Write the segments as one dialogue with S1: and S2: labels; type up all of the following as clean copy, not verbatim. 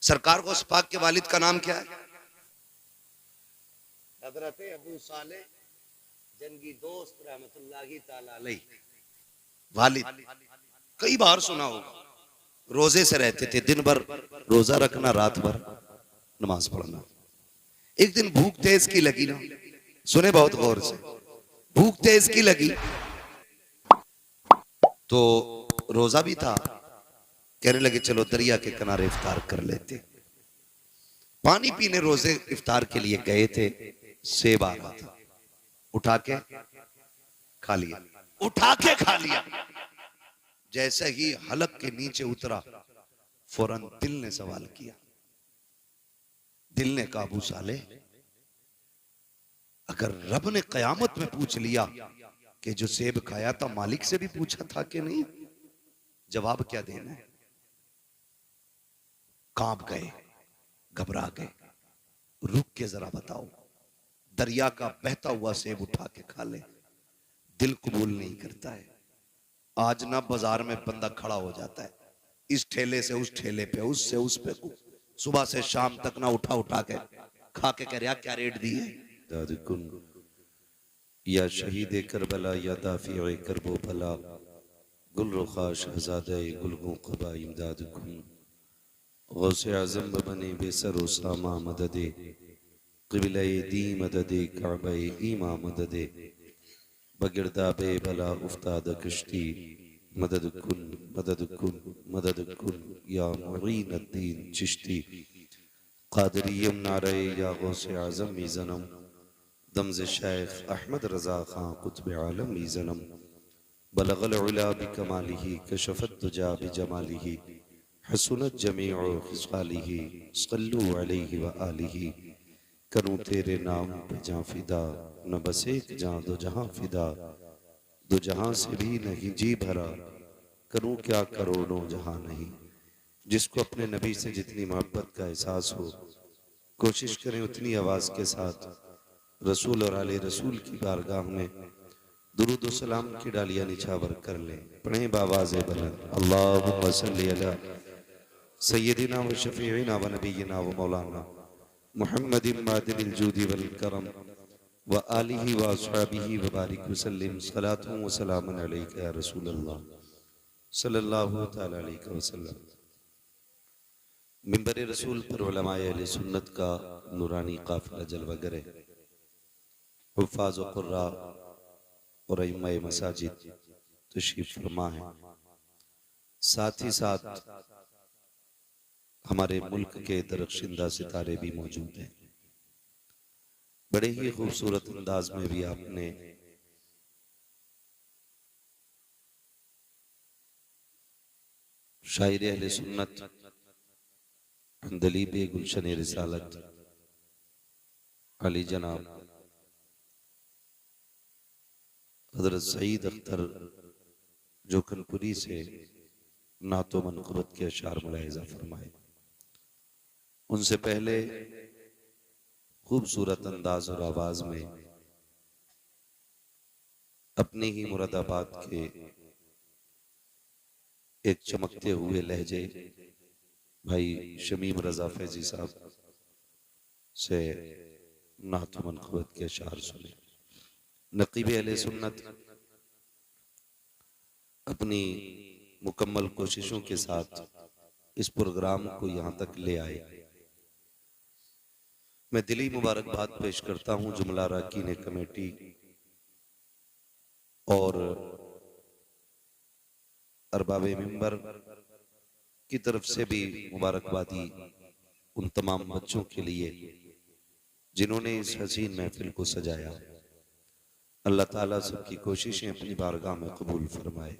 S1: सरकार को पाक के वालिद का नाम क्या है? हजरत अबू साले जंगी दोस्त रहमतुल्लाहि ताला अलैह वालिद। कई बार सुना होगा, रोजे से रहते थे, दिन भर रोजा रखना, रात भर नमाज पढ़ना। एक दिन भूख तेज की लगी ना, सुने बहुत गौर से, भूख तेज की लगी तो रोजा भी था, कहने लगे चलो दरिया के किनारे इफ्तार कर लेते। पानी पीने रोजे इफ्तार के लिए गए थे, सेब आ रहा था, उठा के खा लिया, उठा के खा लिया। जैसे ही हलक के नीचे उतरा, फौरन दिल ने सवाल किया। दिल ने कहा, अबू साले, अगर रब ने कयामत में पूछ लिया कि जो सेब खाया था मालिक से भी पूछा था कि नहीं, जवाब क्या देना है? कांप गए, घबरा गए, रुक के जरा बताओ, दरिया का बहता हुआ सेब उठा के खा ले, दिल कबूल नहीं करता है। आज ना बाजार में बंदा खड़ा हो जाता है, इस ठेले से उस ठेले पे, उससे उस पे, सुबह से शाम तक ना उठा उठा के खा के कह रहा क्या रेट दी है। या शहीद करबला या दाफी करबो भला, गुल रुखा शहजादे गुलगों कबा इमदाद कुन, गौसे आज़म बने बेसर उसामा मददे, क़िबले दी मददे काबे ईमा मददे, बगिरदाबे भला उफ्ताद कश्ती, मदद कुन मदद कुन मदद कुन या मुईन अद्दीन चिश्ती, क़ादिरियम नारे या गौसे आज़म मीज़नम, दमज़ शेख अहमद रज़ा खां कुतुब आलम मीज़नम, बलगल उला बिकमालिही कशफत दुजा बिजमालिही, हसनत जमीउ खिसालिही सल्लु अलैहि व आलिही, करूं तेरे नाम पे जां फिदा, न बस एक जां दो जहां फिदा, दो जहां से भी नहीं जी भरा, करूं क्या करोड़ों जहां नहीं। जिसको अपने नबी से जितनी मोहब्बत का एहसास हो, कोशिश करें उतनी आवाज के साथ रसूल और आले रसूल की बारगाह में दुरूद व सलाम की डालियां निछावर कर लें। पढ़ें बावाज़ बुलंद, अल्लाहुम्मा सल्ली अला सय्यदिना व शफीइना व नबीना व मौलाना मुहम्मदिन मादिनिल जूदी वल करम व आलिही व अस्हाबिही व बारिक वसल्लिम सलातुन व सलामुन अलैका या रसूल अल्लाह सल्लल्लाहु तआला अलैहि वसल्लम। मिंबर रसूल पर उलमाए अहले सुन्नत का नूरानी काफिला जलवागर है। हुफ़ाज़ व क़ुर्रा और अइम्माए मसाजिद तशरीफ फरमा है। साथ ही साथ हमारे मुल्क के दरख्शिंदा सितारे भी मौजूद हैं। बड़े ही खूबसूरत अंदाज में भी आपने शायर अहले सुन्नत अंदलीब गुलशन रिसालत अली जनाब हजरत सईद अख्तर जोखनपुरी से नातो मनक़बत के अशार मुलाहिज़ा फरमाए। उनसे पहले खूबसूरत अंदाज और आवाज में अपने ही मुरादाबाद के एक चमकते हुए लहजे भाई शमीम रजा फैजी साहब से नातो मनक़बत के अशार सुने। नक़ीब अहले सुन्नत अपनी मुकम्मल कोशिशों के साथ इस प्रोग्राम को यहाँ तक ले आए। मैं दिली मुबारकबाद पेश करता हूँ जुमला अरकान कमेटी और अरबाबे मिंबर की तरफ से भी मुबारकबादी उन तमाम बच्चों के लिए जिन्होंने इस हसीन महफिल को सजाया। अल्लाह ताला सबकी कोशिशें अपनी बारगाह में कबूल फरमाए।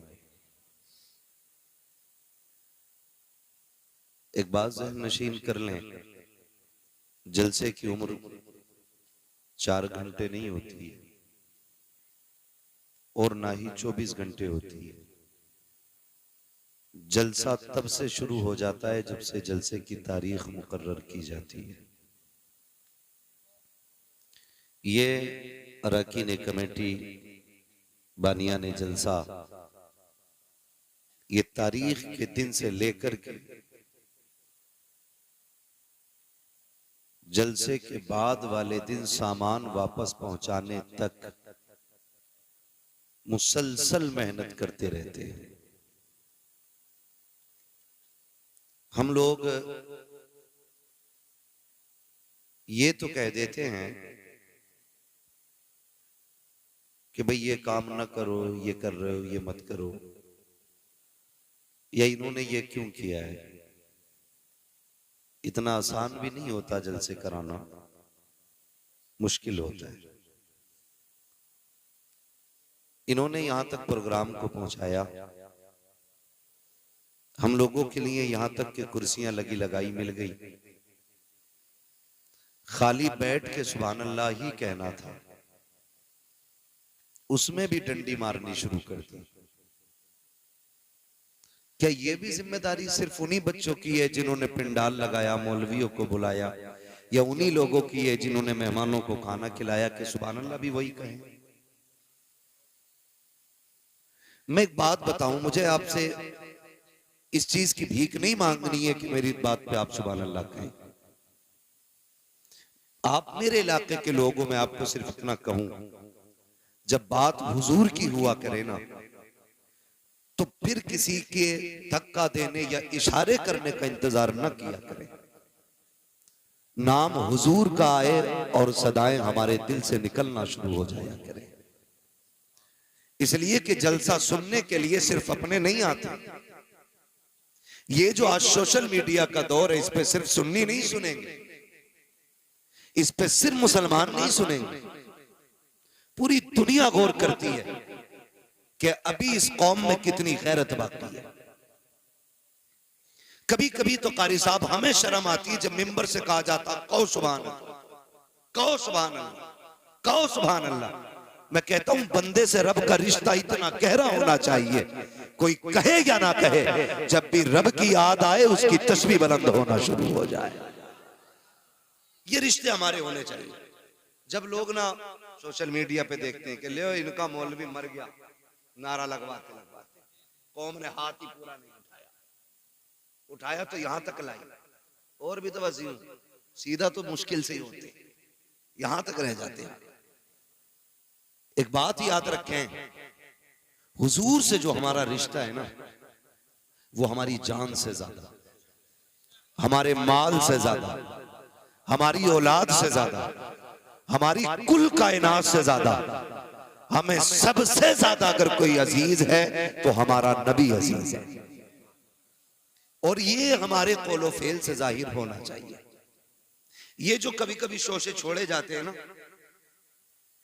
S1: एक बात ज़हन नशीन कर लें, जलसे की उम्र 4 घंटे नहीं होती है और ना ही 24 घंटे होती है। जलसा तब से शुरू हो जाता है जब से जलसे की तारीख मुकर्रर की जाती है। ये अरकान कमेटी बानियाने जलसा ये तारीख के दिन से लेकर के जलसे के बाद वाले दिन सामान वापस पहुंचाने तक मुसलसल मेहनत करते रहते हैं। हम लोग ये तो कह देते हैं कि भाई ये काम ना करो, ये कर रहे हो, ये मत करो, या इन्होंने ये क्यों किया है। इतना आसान भी नहीं होता जलसे कराना, मुश्किल होता है। इन्होंने यहां तक प्रोग्राम को पहुंचाया, हम लोगों के लिए यहां तक कि कुर्सियां लगी लगाई मिल गई। खाली बैठ के सुभान अल्लाह ही कहना था, उसमें भी डंडी मारनी शुरू कर दी। क्या ये भी जिम्मेदारी सिर्फ उन्हीं बच्चों की है जिन्होंने पिंडाल लगाया, मौलवियों को बुलाया, या उन्हीं लोगों की है जिन्होंने मेहमानों को खाना खिलाया कि सुभान अल्लाह भी वही कहें। मैं एक बात बताऊं, मुझे आपसे इस चीज की भीख नहीं मांगनी है कि मेरी बात पे आप सुभान अल्लाह कहें। आप मेरे इलाके के लोगों में आपको सिर्फ इतना कहूं, जब बात हुजूर की हुआ करे ना, तो फिर किसी के धक्का देने या इशारे करने का इंतजार न किया करें। नाम हुजूर का आए और सदाएं हमारे दिल से निकलना शुरू हो जाया करें। इसलिए कि जलसा सुनने के लिए सिर्फ अपने नहीं आते। ये जो आज सोशल मीडिया का दौर है, इस पे सिर्फ सुन्नी नहीं सुनेंगे, इस पे सिर्फ मुसलमान नहीं सुनेंगे, पूरी दुनिया गौर करती है कि अभी इस कौम में कितनी गैरत बाकी है। कभी कभी तो कारी साहब हमें शर्म आती है जब मिंबर से कहा जाता कहो सुभान अल्लाह, कहो सुभान अल्लाह, कहो सुभान अल्लाह। मैं कहता हूं बंदे से रब का रिश्ता इतना गहरा होना चाहिए, कोई कहे या ना कहे, जब भी रब की याद आए उसकी तस्बीह बुलंद होना शुरू हो जाए। ये रिश्ते हमारे होने चाहिए। जब लोग ना सोशल मीडिया पे देखते हैं कि ले इनका मौलवी मर गया, नारा लगवाते लगवाते, कौम ने हाथ ही पूरा नहीं उठाया, उठाया तो यहां तक लाई, और भी तो बस यूं सीधा तो मुश्किल से ही होते, यहां तक रह जाते हैं। एक बात याद रखें, हुजूर से जो हमारा रिश्ता है ना, वो हमारी जान से ज्यादा, हमारे माल से ज्यादा, हमारी औलाद से ज्यादा, हमारी कुल कायनात से ज्यादा, हमें सबसे ज्यादा अगर कोई अजीज है तो हमारा नबी अजीज है। और ये हमारे कौलो फेल से जाहिर होना चाहिए। ये जो कभी कभी शोशे छोड़े जाते हैं ना,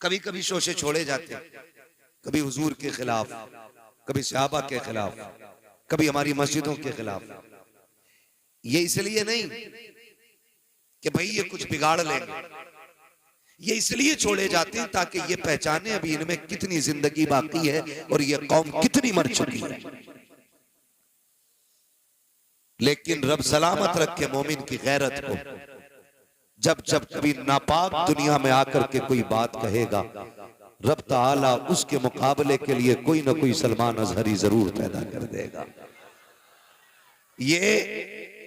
S1: कभी कभी शोशे छोड़े जाते हैं, कभी हुजूर के खिलाफ, कभी सहाबा के खिलाफ, कभी हमारी मस्जिदों के खिलाफ, ये इसलिए नहीं कि भाई ये कुछ बिगाड़ लेंगे, ये इसलिए छोड़े जाते हैं ताकि ये पहचाने अभी इनमें कितनी जिंदगी बाकी है और ये कौम कितनी मर चुकी है। लेकिन रब सलामत रखे मोमिन की गैरत को। जब जब कभी नापाक दुनिया में आकर के कोई बात कहेगा, रब ताला उसके मुकाबले के लिए कोई ना कोई सलमान अजहरी जरूर पैदा कर देगा। ये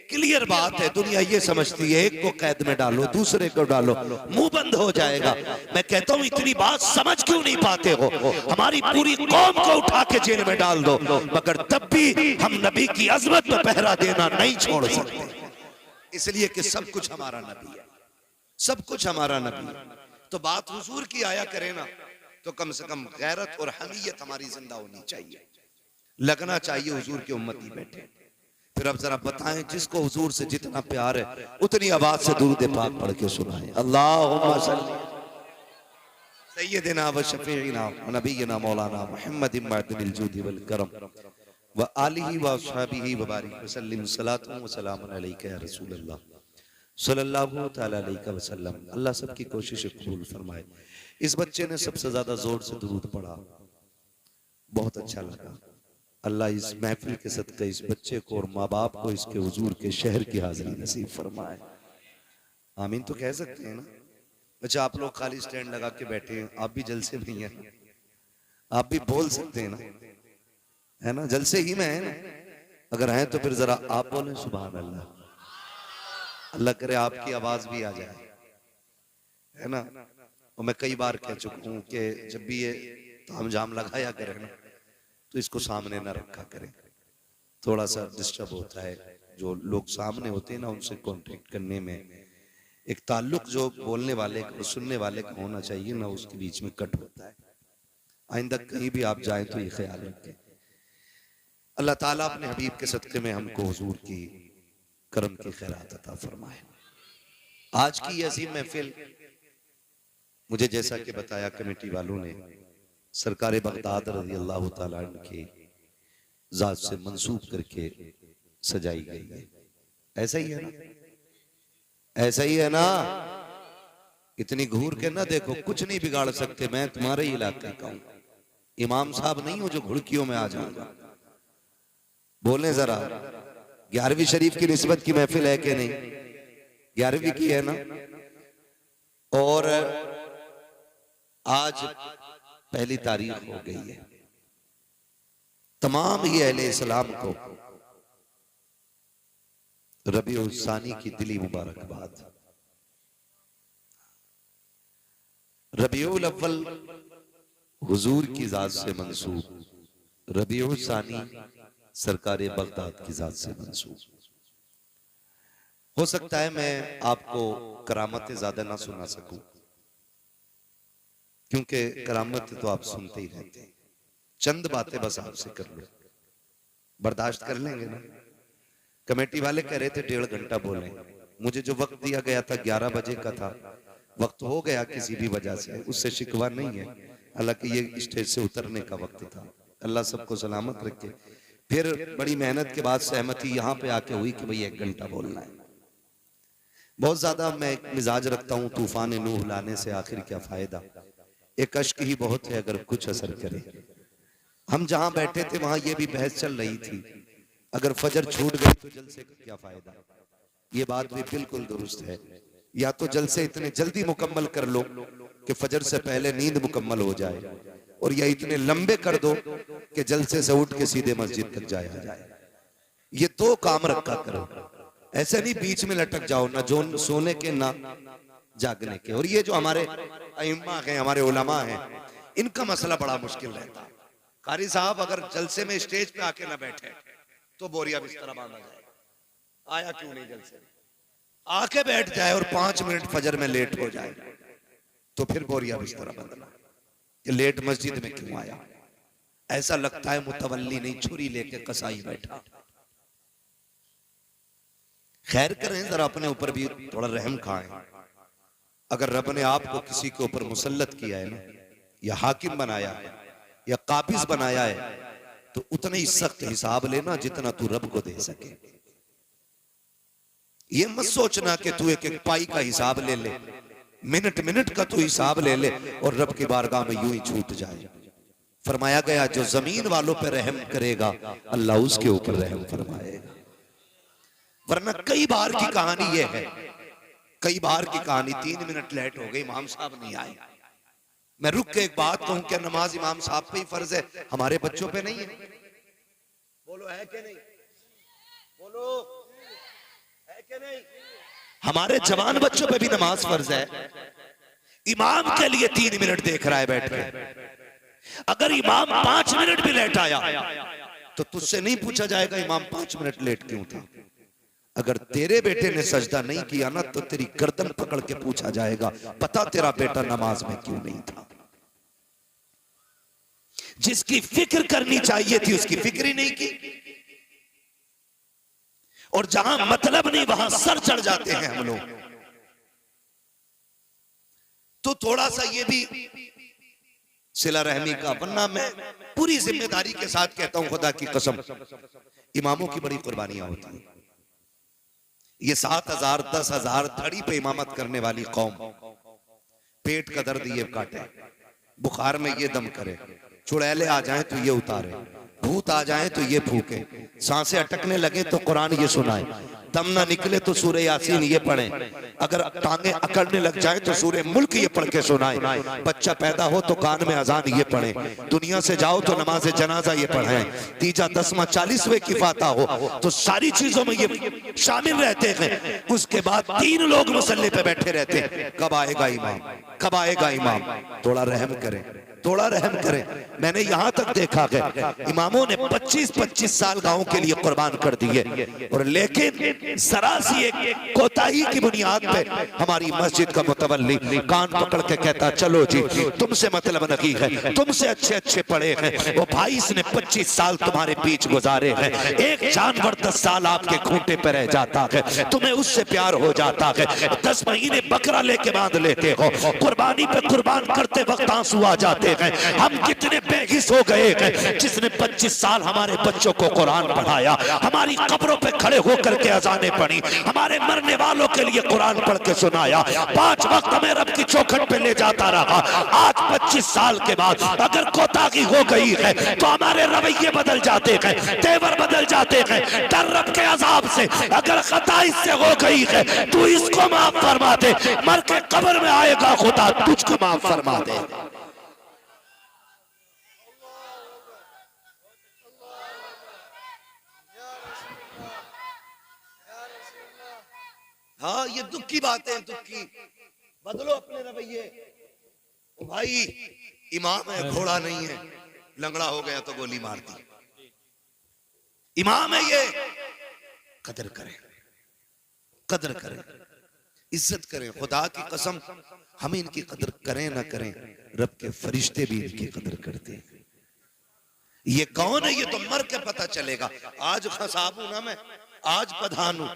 S1: क्लियर बात है। दुनिया ये समझती है एक को कैद में डालो, दूसरे को डालो, मुंह बंद हो जाएगा। मैं कहता हूं इतनी बात समझ क्यों नहीं पाते हो? हमारी पूरी कौम को उठा के जेल में डाल दो, मगर तब भी हम नबी की अजमत में पहरा देना नहीं छोड़ सकते, इसलिए कि सब कुछ हमारा नबी है, सब कुछ हमारा नबी है। तो बात हुजूर की आया करे ना, तो कम से कम गैरत और हमीयत हमारी जिंदा होनी चाहिए, लगना चाहिए हुजूर की उम्मती बैठे। फिर अब जरा बताएं, जिसको हुजूर से जितना प्यार है उतनी आवाज से दुरूद पाक पढ़ के सुनाएं। अल्लाहुम्मा सल्ली सय्यिदिना व शफीइना व नबीना मौलाना मुहम्मद इब्निल जूद वल करम व आलिहि व अस्हाबिहि व बारिक व सल्लिम सलातु व सलामुन अलैका या रसूल अल्लाह सल्लल्लाहु तआला अलैहि वसल्लम। अल्लाह सबकी कोशिश कबूल फरमाए। इस बच्चे ने सबसे ज्यादा जोर से दुरूद पढ़ा, बहुत अच्छा लगा। अल्लाह इस महफिल के सदक़े इस बच्चे को और माँ बाप को इसके हुजूर के शहर की हाजिरी नसीब फरमाए। आमीन तो कह सकते हैं ना? अच्छा, आप लोग खाली स्टैंड लगा के बैठे हैं, आप भी जलसे में हैं, आप भी बोल सकते हैं ना, है ना? जलसे ही में है ना? अगर हैं तो फिर जरा आप बोलें सुभान अल्लाह। अल्लाह करे आपकी आवाज भी आ जाए। है ना। और मैं कई बार कह चुका हूं कि जब भी ये तामझाम लगाया करें ना तो इसको सामने ना रखा करें, थोड़ा सा डिस्टर्ब होता है। जो लोग सामने होते हैं ना उनसे कांटेक्ट करने में एक ताल्लुक जो बोलने वाले और सुनने वाले का होना चाहिए ना, उसके बीच में कट होता है। आइंदा कहीं भी आप जाएं तो ये ख्याल रखें। अल्लाह ताला अपने हबीब के सदक़े में हमको हुजूर की करम की खैरात अता फरमाए। आज की ये अजीम महफिल मुझे जैसा कि बताया कमेटी वालों ने सरकार बगदाद रज़ी अल्लाह ताला अन्हु के जात से मंसूब करके सजाई गई है। ऐसा ही है ना, ऐसा ही है ना। इतनी घूर के ना देखो, कुछ नहीं बिगाड़ सकते। मैं तुम्हारे ही इलाके का हूं, इमाम साहब नहीं हूं जो घुड़कियों में आ जाऊंगा। बोले जरा, 11वीं शरीफ की निस्बत की महफिल है कि नहीं? 11वीं की है ना। और आज पहली तारीख हो गई है। तमाम ही अहले इस्लाम को रबीउल सानी की दिली मुबारकबाद। रबीउल अव्वल हुजूर की जात से मंसूब, रबीउल सानी सरकार बगदाद की जात से मंसूब। हो सकता है मैं आपको करामतें ज्यादा ना सुना सकूं, क्योंकि करामत तो आप सुनते ही रहते हैं। चंद बातें बस आपसे कर लो, बर्दाश्त कर लेंगे ना। कमेटी वाले कह रहे थे 1.5 घंटा बोले, मुझे जो वक्त दिया गया था 11 बजे का था, वक्त हो गया किसी भी वजह से, उससे शिकवा नहीं है। हालांकि ये स्टेज से उतरने का वक्त था। अल्लाह सबको सलामत रखे। फिर बड़ी मेहनत के बाद सहमति यहाँ पे आके हुई कि भाई 1 घंटा बोलना है। बहुत ज्यादा मैं एक मिजाज रखता हूँ, तूफान नूह लाने से आखिर क्या फायदा, एक अश्क ही बहुत है अगर कुछ असर करे। हम जहां बैठे थे वहां ये भी बहस चल रही थी, अगर फजर छूट गई तो जलसे का क्या फायदा। ये बात भी बिल्कुल दुरुस्त है। या तो जलसे इतने जल्दी मुकम्मल कर लो कि फजर से पहले नींद मुकम्मल हो जाए, और या इतने लंबे कर दो कि जलसे से उठ के सीधे मस्जिद तक जाया जाए। ये 2 काम रखा करो, ऐसे नहीं बीच में लटक जाओ, ना जो सोने के ना जागने के। और ये जो हमारे अइम्मा हैं, हमारे उलमा हैं, इनका मसला बड़ा मुश्किल रहता है। कारी साहब अगर जलसे में स्टेज पे आके ना बैठे तो बोरिया बिस्तरा बांधा जाएगा। आया क्यों नहीं जलसे, आके बैठ जाए और 5 मिनट फजर में लेट हो जाए तो फिर बोरिया बिस्तरा बंधना कि लेट मस्जिद में क्यों आया। ऐसा लगता है मुतवल्ली नहीं, छुरी लेके कसाई बैठा। खैर करें, जरा अपने ऊपर भी थोड़ा रहम खाएं। अगर रब ने आपको किसी के ऊपर मुसल्लत किया है ना, या हाकिम बनाया है या काबिज बनाया है, तो उतना ही सख्त हिसाब लेना जितना तू रब को दे सके। ये मत सोचना कि तू एक एक पाई का हिसाब ले ले, मिनट मिनट का तू हिसाब ले ले और रब की बारगाह में यूं ही छूट जाए। फरमाया गया जो जमीन वालों पे रहम करेगा अल्लाह उसके ऊपर रहम फरमाएगा। वरना कई बार की कहानी ये है, कई बार की कहानी 3 मिनट लेट हो गई, इमाम साहब नहीं आए। मैं रुक के एक बात कहूं, क्या नमाज इमाम साहब पे ही फर्ज है, हमारे बच्चों पे नहीं है? बोलो है कि नहीं? बोलो है कि नहीं? हमारे जवान बच्चों पे भी नमाज फर्ज है। इमाम के लिए 3 मिनट देख रहा है बैठ के। अगर इमाम 5 मिनट भी लेट आया तो तुझसे नहीं पूछा जाएगा इमाम 5 मिनट लेट क्यों था। अगर तेरे बेटे ने सजदा नहीं किया ना तो तेरी गर्दन पकड़ के पूछा जाएगा पता तेरा बेटा नमाज में क्यों नहीं था। जिसकी फिक्र करनी चाहिए थी उसकी फिक्र ही नहीं की, और जहां मतलब नहीं वहां सर चढ़ जाते हैं हम लोग। तो थोड़ा सा ये भी सिला रहमी का, वरना मैं पूरी जिम्मेदारी के साथ कहता हूं खुदा की कसम, इमामों की बड़ी कुर्बानियां होती हैं। ये 7,000 10,000 धड़ी पे इमामत करने वाली कौम, पेट का दर्द ये काटे, बुखार में ये दम करे, चुड़ैले आ जाएं तो ये उतारे, भूत आ जाएं तो ये फूके, सांसें अटकने लगे तो कुरान ये सुनाए, दम ना निकले तो सूरह यासीन ये पढ़ें, अगर टांगे अकड़ने लग जाए तो सूरह मुल्क ये पढ़ के सुनाए, बच्चा पैदा हो तो कान में अजान ये पढ़ें, दुनिया से जाओ तो नमाज जनाजा ये पढ़ें, तीजा दसवां 40वें की फाता हो, तो सारी चीजों में ये शामिल रहते हैं। उसके बाद 3 लोग मुसल्ले पे बैठे रहते हैं, कब आएगा इमाम, कब आएगा इमाम। थोड़ा रहम करें, थोड़ा रहम करें। मैंने यहां तक देखा है इमामों ने 25-25 साल गांव के लिए कुर्बान कर दिए, और लेकिन जरा सी एक कोताही की बुनियाद पे हमारी मस्जिद का मुतवल्ली कान पकड़ के कहता चलो जी तुमसे मतलब नहीं है, तुमसे अच्छे अच्छे पढ़े हैं वो भाई, इसने 25 साल तुम्हारे बीच गुजारे हैं, एक जानवर 10 साल आपके खूंटे पे रह जाता है, तुम्हें उससे प्यार हो जाता है, 10 महीने बकरा लेके बांध लेते हो, कुर्बानी पे कुर्बान करते वक्त आंसू आ जाते हैं। हम कितने बेहिस हो गए हैं, जिसने 25 साल हमारे बच्चों को कुरान पढ़ाया, हमारी कब्रों पे खड़े होकर के अजानें पढ़ी, हमारे मरने वालों के लिए कुरान पढ़ के सुनाया, 5 वक्त हमें रब की चौखट पे ले जाता रहा। आज 25 साल के बाद अगर कोताही हो गई है तो हमारे रवैये बदल जाते हैं, तेवर बदल जाते हैं, डर रब के अजाब से। अगर खता इससे हो गई है तू इसको माफ फरमा दे, मर के कब्र में आएगा खुदा तुझको माफ फरमा दे। हाँ ये दुख की बात है, दुख की। बदलो अपने रवैये। भाई इमाम है, घोड़ा नहीं है, लंगड़ा हो गया तो गोली मार दी। इमाम है ये, कदर करें, कदर करें, इज्जत करें। खुदा की कसम हम इनकी कदर करें ना करें, रब के फरिश्ते भी इनकी कदर करते हैं। ये कौन है ये तो मर के पता चलेगा। आज खसाब हूं ना मैं, आज प्रधान हूं,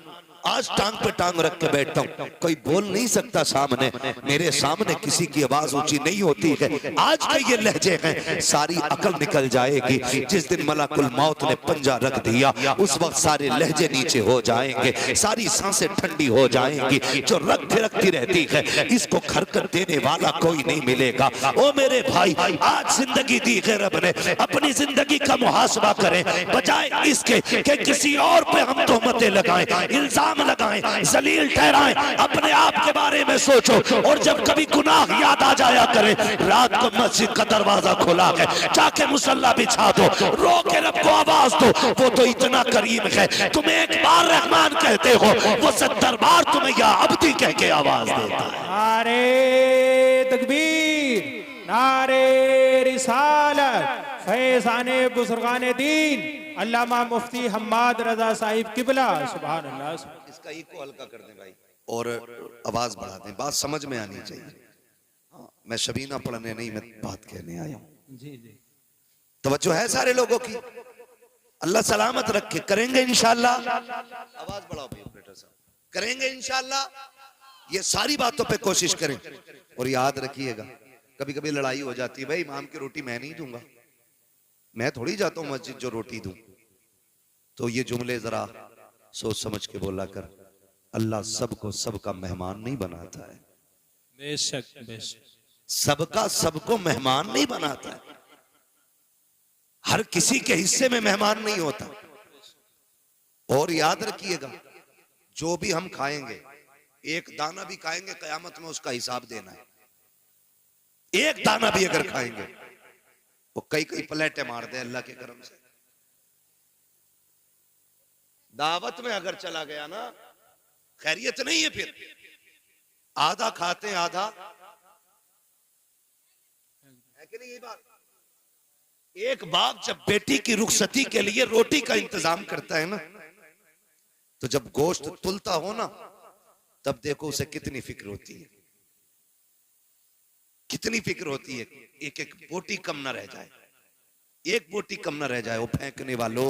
S1: आज टांग पे टांग रख के बैठता हूं, कोई बोल नहीं सकता सामने, मेरे सामने किसी की आवाज ऊंची नहीं होती है। आज के ये लहजे हैं, सारी अकल निकल जाएगी। जिस दिन मलाकुल मौत ने पंजा रख दिया उस वक्त सारे लहजे नीचे हो जाएंगे, सारी सांसें ठंडी हो जाएंगी। जो रग थिरकती रहती है इसको खरकत देने वाला कोई नहीं मिलेगा। ओ मेरे भाई, आज जिंदगी दी है रब ने, अपनी जिंदगी का मुहासबा करें, बजाय इसके कि किसी और पे हम तोहमतें लगाएं, इल्जाम लगाएं, जलील ठहराएं। अपने आप के बारे में सोचो, और जब कभी गुनाह याद आ जाया करे, रात को मस्जिद का दरवाजा खुला है, जाके मुसल्ला बिछा दो, रो के रब को आवाज दो। वो तो इतना करीम है, तुम एक बार रहमान कहते हो, वो 70 बार तुम्हें या अब्दी कह के आवाज देता है।
S2: नारे तकबीर, नारे रिसालत, फैज़ाने बुज़ुर्गाने दीन अल्लामा मुफ्ती हम्माद रजा साहिब किबला, सुभान अल्लाह।
S1: इसका इको हल्का कर दें भाई, और आवाज बढ़ा दें, बात समझ में आनी चाहिए। मैं शबीना पढ़ने नहीं, मैं बात कहने आया हूँ।
S2: जी जी,
S1: तवज्जो है सारे लोगों की। अल्लाह सलामत रखे, करेंगे इंशाअल्लाह। आवाज बढ़ाओ भाई ऑपरेटर साहब, करेंगे इंशाअल्लाह। ये सारी बातों पे कोशिश करें, और याद रखिएगा कभी कभी लड़ाई हो जाती है, भाई इमाम की रोटी मैं नहीं दूंगा, मैं थोड़ी जाता हूं मस्जिद जो रोटी दूं। तो ये जुमले जरा सोच समझ के बोला कर। अल्लाह सबको सबका मेहमान नहीं बनाता है,
S2: बेशक बेशक,
S1: सबका सबको मेहमान नहीं बनाता है, हर किसी के हिस्से में मेहमान नहीं होता। और याद रखिएगा, जो भी हम खाएंगे, एक दाना भी खाएंगे कयामत में उसका हिसाब देना है। एक दाना भी अगर खाएंगे, वो कई कई प्लेटें मार दे अल्लाह के करम से। दावत में अगर चला गया ना, खैरियत नहीं है, फिर आधा खाते हैं आधा, है कि नहीं ये बात। एक बाप जब बेटी की रुखसती के लिए रोटी का इंतजाम करता है ना, तो जब गोश्त तुलता हो ना, तब देखो उसे कितनी फिक्र होती है, कितनी फिक्र होती है। एक एक बोटी कम ना रह जाए, एक बोटी कम ना रह जाए। वो फेंकने वालों,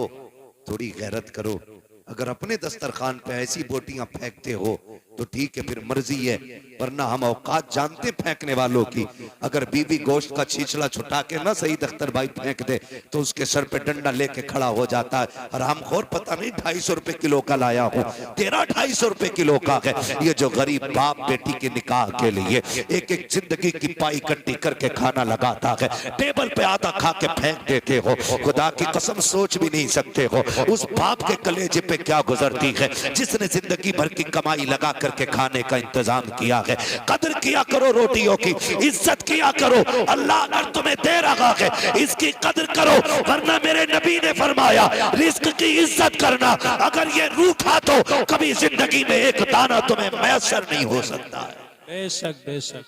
S1: थोड़ी गैरत करो। अगर अपने दस्तरखान पे ऐसी बोटियां फेंकते हो तो ठीक है, फिर मर्जी है, वरना हम औकात जानते फेंकने वालों की। अगर बीवी गोश्त का छीछड़ा छुटा के ना सईद अख्तर भाई फेंक दे तो उसके सर पे डंडा लेके खड़ा हो जाता है। हरामखोर पता नहीं 250 रुपए किलो का लाया हूँ, तेरा 250 रुपए किलो का है। ये जो गरीब बाप बेटी के निकाह के लिए एक एक जिंदगी की पाई इकट्ठी करके खाना लगाता है, टेबल पे आधा खा के फेंक देते हो। खुदा की कसम सोच भी नहीं सकते हो उस बाप के कलेजे पे क्या गुजरती है जिसने जिंदगी भर की कमाई लगा करके खाने का इंतजाम किया है। कदर किया करो रोटियों की, इज्जत किया करो। अल्लाह अगर तुम्हें दे रहा है इसकी कदर करो, वरना मेरे नबी ने फरमाया रिस्क की इज्जत करना। अगर ये रूठा तो कभी जिंदगी में एक दाना तुम्हें मैसर नहीं हो सकता है।
S2: बेशक बेशक।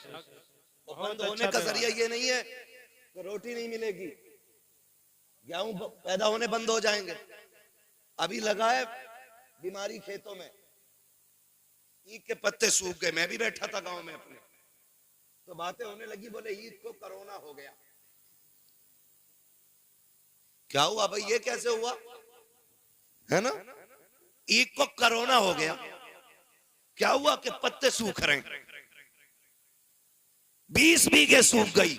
S1: बंद होने का जरिया ये नहीं है कि रोटी नहीं मिलेगी, गेहूं पैदा होने बंद हो जाएंगे। अभी लगा है बीमारी खेतों में, ईद के पत्ते सूख गए। मैं भी बैठा था गांव में अपने, तो बातें होने लगी, बोले ईद को कोरोना हो गया। क्या हुआ भाई, ये कैसे हुआ है ना? ईद को कोरोना हो गया, क्या हुआ कि पत्ते सूख रहे हैं। 20 बीघे सूख गई,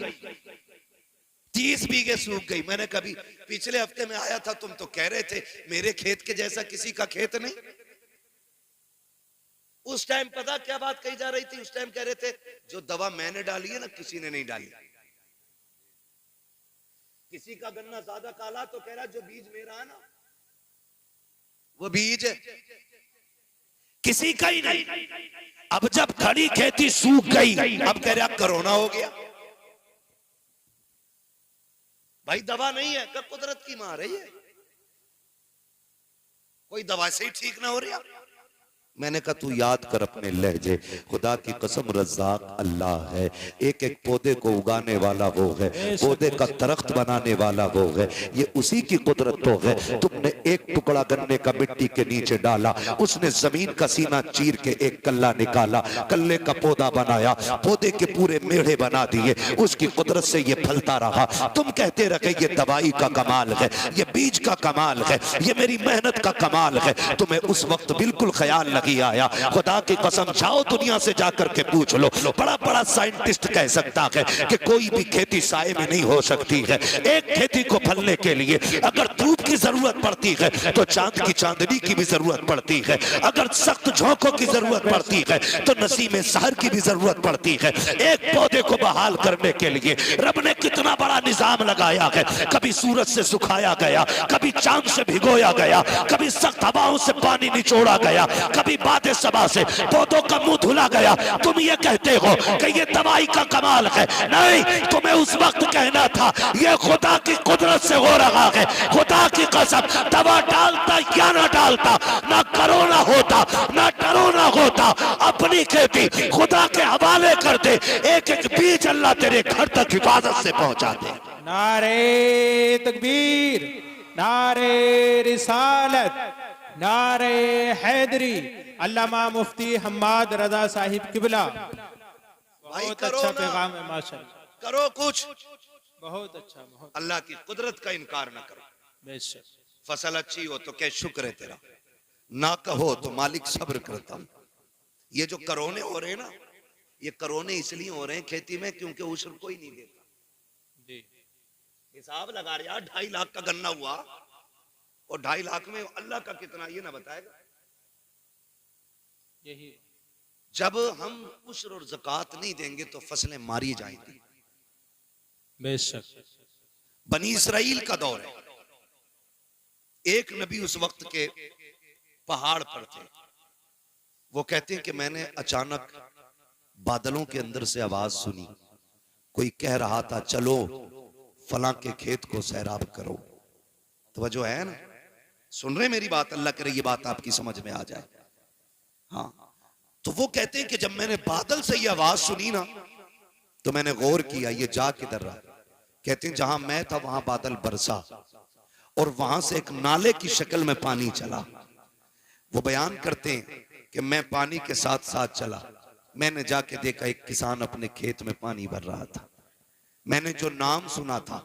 S1: 30 बीघे सूख गई। मैंने कभी पिछले हफ्ते में आया था, तुम तो कह रहे थे मेरे खेत के जैसा किसी का खेत नहीं। उस टाइम पता क्या बात कही जा रही थी? उस टाइम कह रहे थे जो दवा मैंने डाली है ना किसी ने नहीं डाली। किसी का गन्ना ज्यादा काला तो कह रहा जो बीज मेरा है ना वो बीज है, किसी का ही नहीं। अब जब खड़ी खेती सूख गई, अब कह रहा कोरोना हो गया। भाई दवा नहीं है, कब कुदरत की मार है ये, कोई दवा से ही ठीक ना हो रहा। मैंने कहा तू याद कर अपने लहजे, खुदा की कसम रज़्ज़ाक़ अल्लाह है। एक एक पौधे को उगाने वाला वो है, पौधे का दरख्त बनाने वाला वो है। ये उसी की कुदरत तो है। तुमने एक टुकड़ा गन्ने का मिट्टी के नीचे डाला, उसने जमीन का सीना चीर के एक कल्ला निकाला, कल्ले का पौधा बनाया, पौधे के पूरे मेढ़े बना दिए, उसकी कुदरत से ये फलता रहा। तुम कहते रहे ये दवाई का कमाल है, ये बीज का कमाल है, ये मेरी मेहनत का कमाल है। तुम्हें उस वक्त बिल्कुल ख्याल लगी आया। खुदा की कसम जाओ दुनिया से जाकर के पूछ लो, बड़ा बड़ा साइंटिस्ट कह सकता है कि कोई भी खेती साए में नहीं हो सकती है। एक खेती को फलने के लिए अगर धूप की जरूरत पड़ती है तो चांद की चांदनी की भी जरूरत पड़ती है। अगर सख्त झोंकों की जरूरत पड़ती है तो नसीम सहर की भी जरूरत पड़ती है। एक पौधे को बहाल करने के लिए रब ने कितना बड़ा निजाम लगाया है। कभी सूरज से सुखाया गया, कभी चांद से भिगोया गया, कभी सख्त हवाओं से पानी निचोड़ा गया, कभी बादे सबा से पौधों का मुंह धुला गया। तुम ये कहते हो कि ये दवाई का कमाल है। नहीं, तुम्हें उस वक्त कहना था ये खुदा की कुदरत से हो रहा है। खुदा की कसम दवा डालता या ना डालता, ना कोरोना होता ना टरोना होता। अपनी खेती खुदा के हवाले कर दे, एक एक बीज अल्लाह तेरे घर तक हिफाजत से पहुंचा दे।
S2: नारे तकबीर, नारे रिसालत, नारे हैदरी। अल्लामा मुफ्ती हम्माद रजा साहिब किबला, बहुत अच्छा पैगाम है माशाअल्लाह।
S1: करो कुछ,
S2: बहुत अच्छा, बहुत
S1: अल्लाह की कुदरत का इनकार न करो।
S2: बेशक।
S1: फसल अच्छी हो तो क्या शुक्र है तेरा, ना कहो तो मालिक सब्र करता हूं। ये जो करोने हो रहे हैं ना, ये करोने इसलिए हो रहे हैं खेती में क्योंकि उशर कोई नहीं देता
S2: जी।
S1: हिसाब लगा रहा 2.5 लाख का गन्ना हुआ और 2.5 लाख में अल्लाह का कितना ये ना बताएगा।
S2: यही
S1: जब हम उशर और ज़कात नहीं देंगे तो फसलें मारी जाएंगी।
S2: बेशक।
S1: बनी इसराइल का दौर है। एक नबी उस वक्त के पहाड़ पर थे। वो कहते हैं कि मैंने अचानक बादलों के अंदर से आवाज सुनी, कोई कह रहा था चलो फलां के खेत को सैराब करो। तवज्जो है ना, सुन रहे मेरी बात? अल्लाह करे ये बात आपकी समझ में आ जाए। हाँ, तो वो कहते हैं कि जब मैंने बादल से ये आवाज सुनी ना तो मैंने गौर किया ये जा किधर रहा। कहते हैं जहां मैं था वहां बादल बरसा और वहां से एक नाले की शक्ल में पानी चला। वो बयान करते हैं कि मैं पानी के साथ साथ चला। मैंने जाके देखा एक किसान अपने खेत में पानी भर रहा था। मैंने जो नाम सुना था,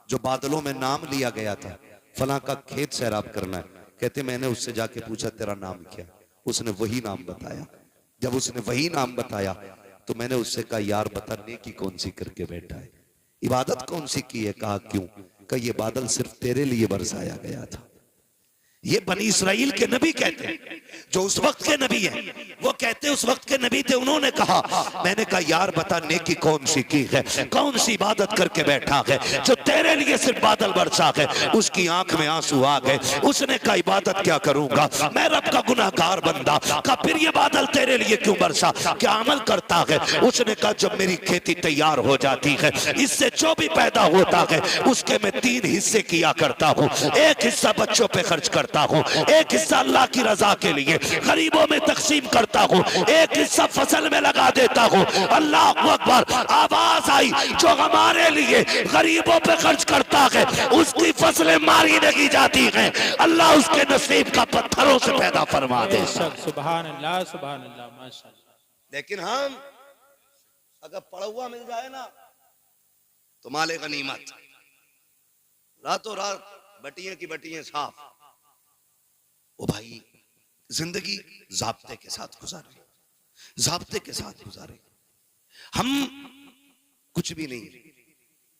S1: जो बादलों में नाम लिया गया था, फलां का खेत सैराब करना है, कहते मैंने उससे जाके पूछा तेरा नाम क्या? उसने वही नाम बताया। जब उसने वही नाम बताया तो मैंने उससे कहा यार बता नेकी कौन सी करके बैठा है, इबादत कौन सी की है? कहा क्यों? कहा ये बादल सिर्फ तेरे लिए बरसाया गया था। ये बनी इस्राइल के नबी कहते हैं, जो उस वक्त के नबी हैं, वो कहते हैं उस वक्त के नबी थे। उन्होंने कहा, मैंने कहा यार बता नेकी कौन सी की है, कौन सी इबादत करके बैठा है जो तेरे लिए सिर्फ बादल बरसा है। उसकी आंख में आंसू आ गए। उसने कहा इबादत क्या करूंगा, मैं रब का गुनाहगार बंदा। कहा फिर ये बादल तेरे लिए क्यों बरसा, क्या अमल करता है? उसने कहा जब मेरी खेती तैयार हो जाती है, इससे जो भी पैदा होता है उसके मैं 3 हिस्से किया करता हूँ। एक हिस्सा बच्चों पे खर्च करता हूँ, एक हिस्सा अल्लाह की रजा के लिए गरीबों में तकसीम करता हूँ, एक हिस्सा फसल में लगा देता हूँ। अल्लाह अकबर, आवाज आई जो हमारे लिए गरीबों पे खर्च करता है उसकी फसलें मारी नहीं जाती हैं, अल्लाह उसके नसीब का पत्थरों से पैदा फरमा दे।
S2: सुभान अल्लाह, सुभान अल्लाह, माशाअल्लाह।
S1: लेकिन हम अगर पड़ा हुआ मिल जाए ना तो माले गनीमत, रातों रात बटियां की बटियां साफ। ओ भाई जिंदगी जाब्ते के साथ गुजारे, जाब्ते के साथ गुजारे। हम कुछ भी नहीं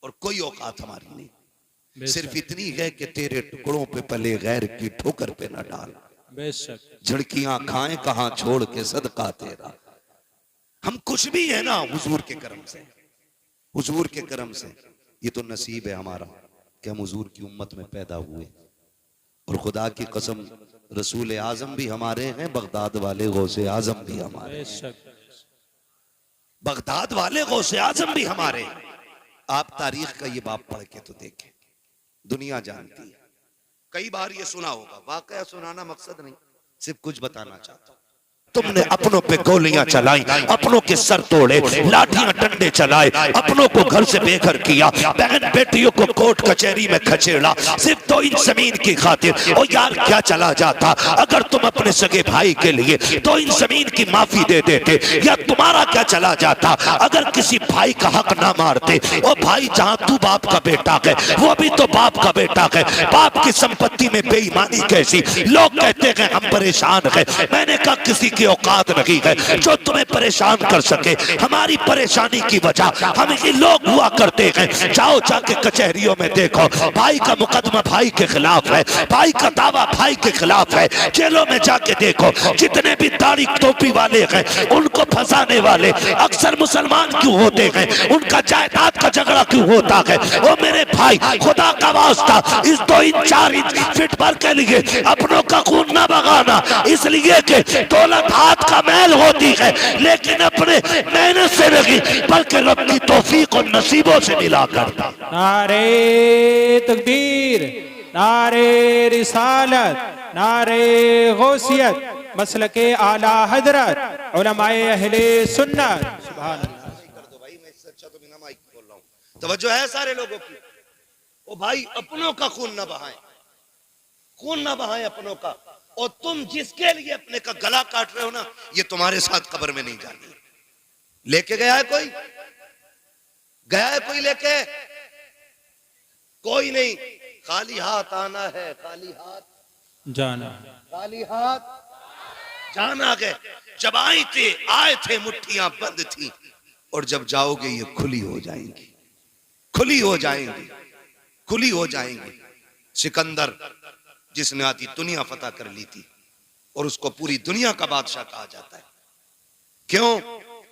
S1: और कोई औकात हमारी नहीं, सिर्फ इतनी है कि तेरे टुकड़ों पे पले गैर की ठोकर पे न डाल,
S2: बेशक
S1: झड़कियां खाएं कहां छोड़ के सदका तेरा। हम कुछ भी है ना हुजूर के करम से, हुजूर के करम से। ये तो नसीब है हमारा कि हम हुजूर की उम्मत में पैदा हुए। और खुदा की कसम रसूल आजम भी हमारे हैं, बगदाद वाले गौसे आजम भी हमारे,
S2: बेशक
S1: बगदाद वाले गौसे आजम भी हमारे। आप तारीख का ये बाप पढ़ के तो देखें, दुनिया जानती है। कई बार ये सुना होगा, वाकया सुनाना मकसद नहीं, सिर्फ कुछ बताना चाहता हूं। तुमने अपनों पे गोलियां चलाई, अपनों के सर तोड़े, लाठियां डंडे चलाए, अपनों को घर से बेघर किया, बहन बेटियों को कोर्ट कचहरी में खचेड़ा, सिर्फ 2 इंच जमीन की खातिर। और यार क्या चला जाता अगर तुम अपने सगे भाई के लिए 2 इंच जमीन की माफी दे देते, या तुम्हारा क्या चला जाता अगर किसी भाई का हक ना मारते। और भाई जहां तू बाप का बेटा है वो भी तो बाप का बेटा है, बाप की संपत्ति में बेईमानी कैसी। लोग कहते हैं हम परेशान हैं, मैंने कहा किसी की औकात नहीं है जो तुम्हें परेशान कर सके। हमारी परेशानी की वजह हम ही लोग हुआ करते हैं। जाओ जाके कचहरियों में देखो, भाई का मुकदमा भाई के खिलाफ है, भाई का दावा भाई के खिलाफ है। जेलों में जाके देखो, जितने भी दाढ़ी टोपी वाले हैं उनको फंसाने वाले अक्सर मुसलमान क्यों होते हैं, उनका जायदाद का झगड़ा क्यों होता है। वो मेरे भाई खुदा का वास्ता इस 2 इंच 4 इंच फिट भर के लिए अपनों का खून न बगाना, इसलिए कि दौलत हाथ का मैल होती है लेकिन अपने मेहनत से नहीं बल्कि रब की तौफीक और नसीबों से मिला करता।
S2: नारे तकबीर, नारे रिसालत, नारे गौसियत, मसलके आला हजरत, उलमाए अहले सुन्नत। सुभान अल्लाह।
S1: कर दो भाई, मैं इससे अच्छा तो बिना माइक बोल रहा हूं। तवज्जो है सारे लोगों की। ओ भाई अपनों का खून ना बहाएं, खून ना बहाएं अपनों का। और तुम जिसके लिए अपने का गला काट रहे हो ना, ये तुम्हारे साथ कब्र में नहीं जानी। लेके गया है कोई, गया है कोई लेके? कोई नहीं। खाली हाथ आना है, खाली हाथ
S2: जाना,
S1: खाली हाथ जाना है। जब आए थे मुट्ठियां बंद थी, और जब जाओगे ये खुली हो जाएंगी, खुली हो जाएंगी, खुली हो जाएंगी। सिकंदर जिसने आधी दुनिया फतह कर ली थी और उसको पूरी दुनिया का बादशाह कहा जाता है। क्यों?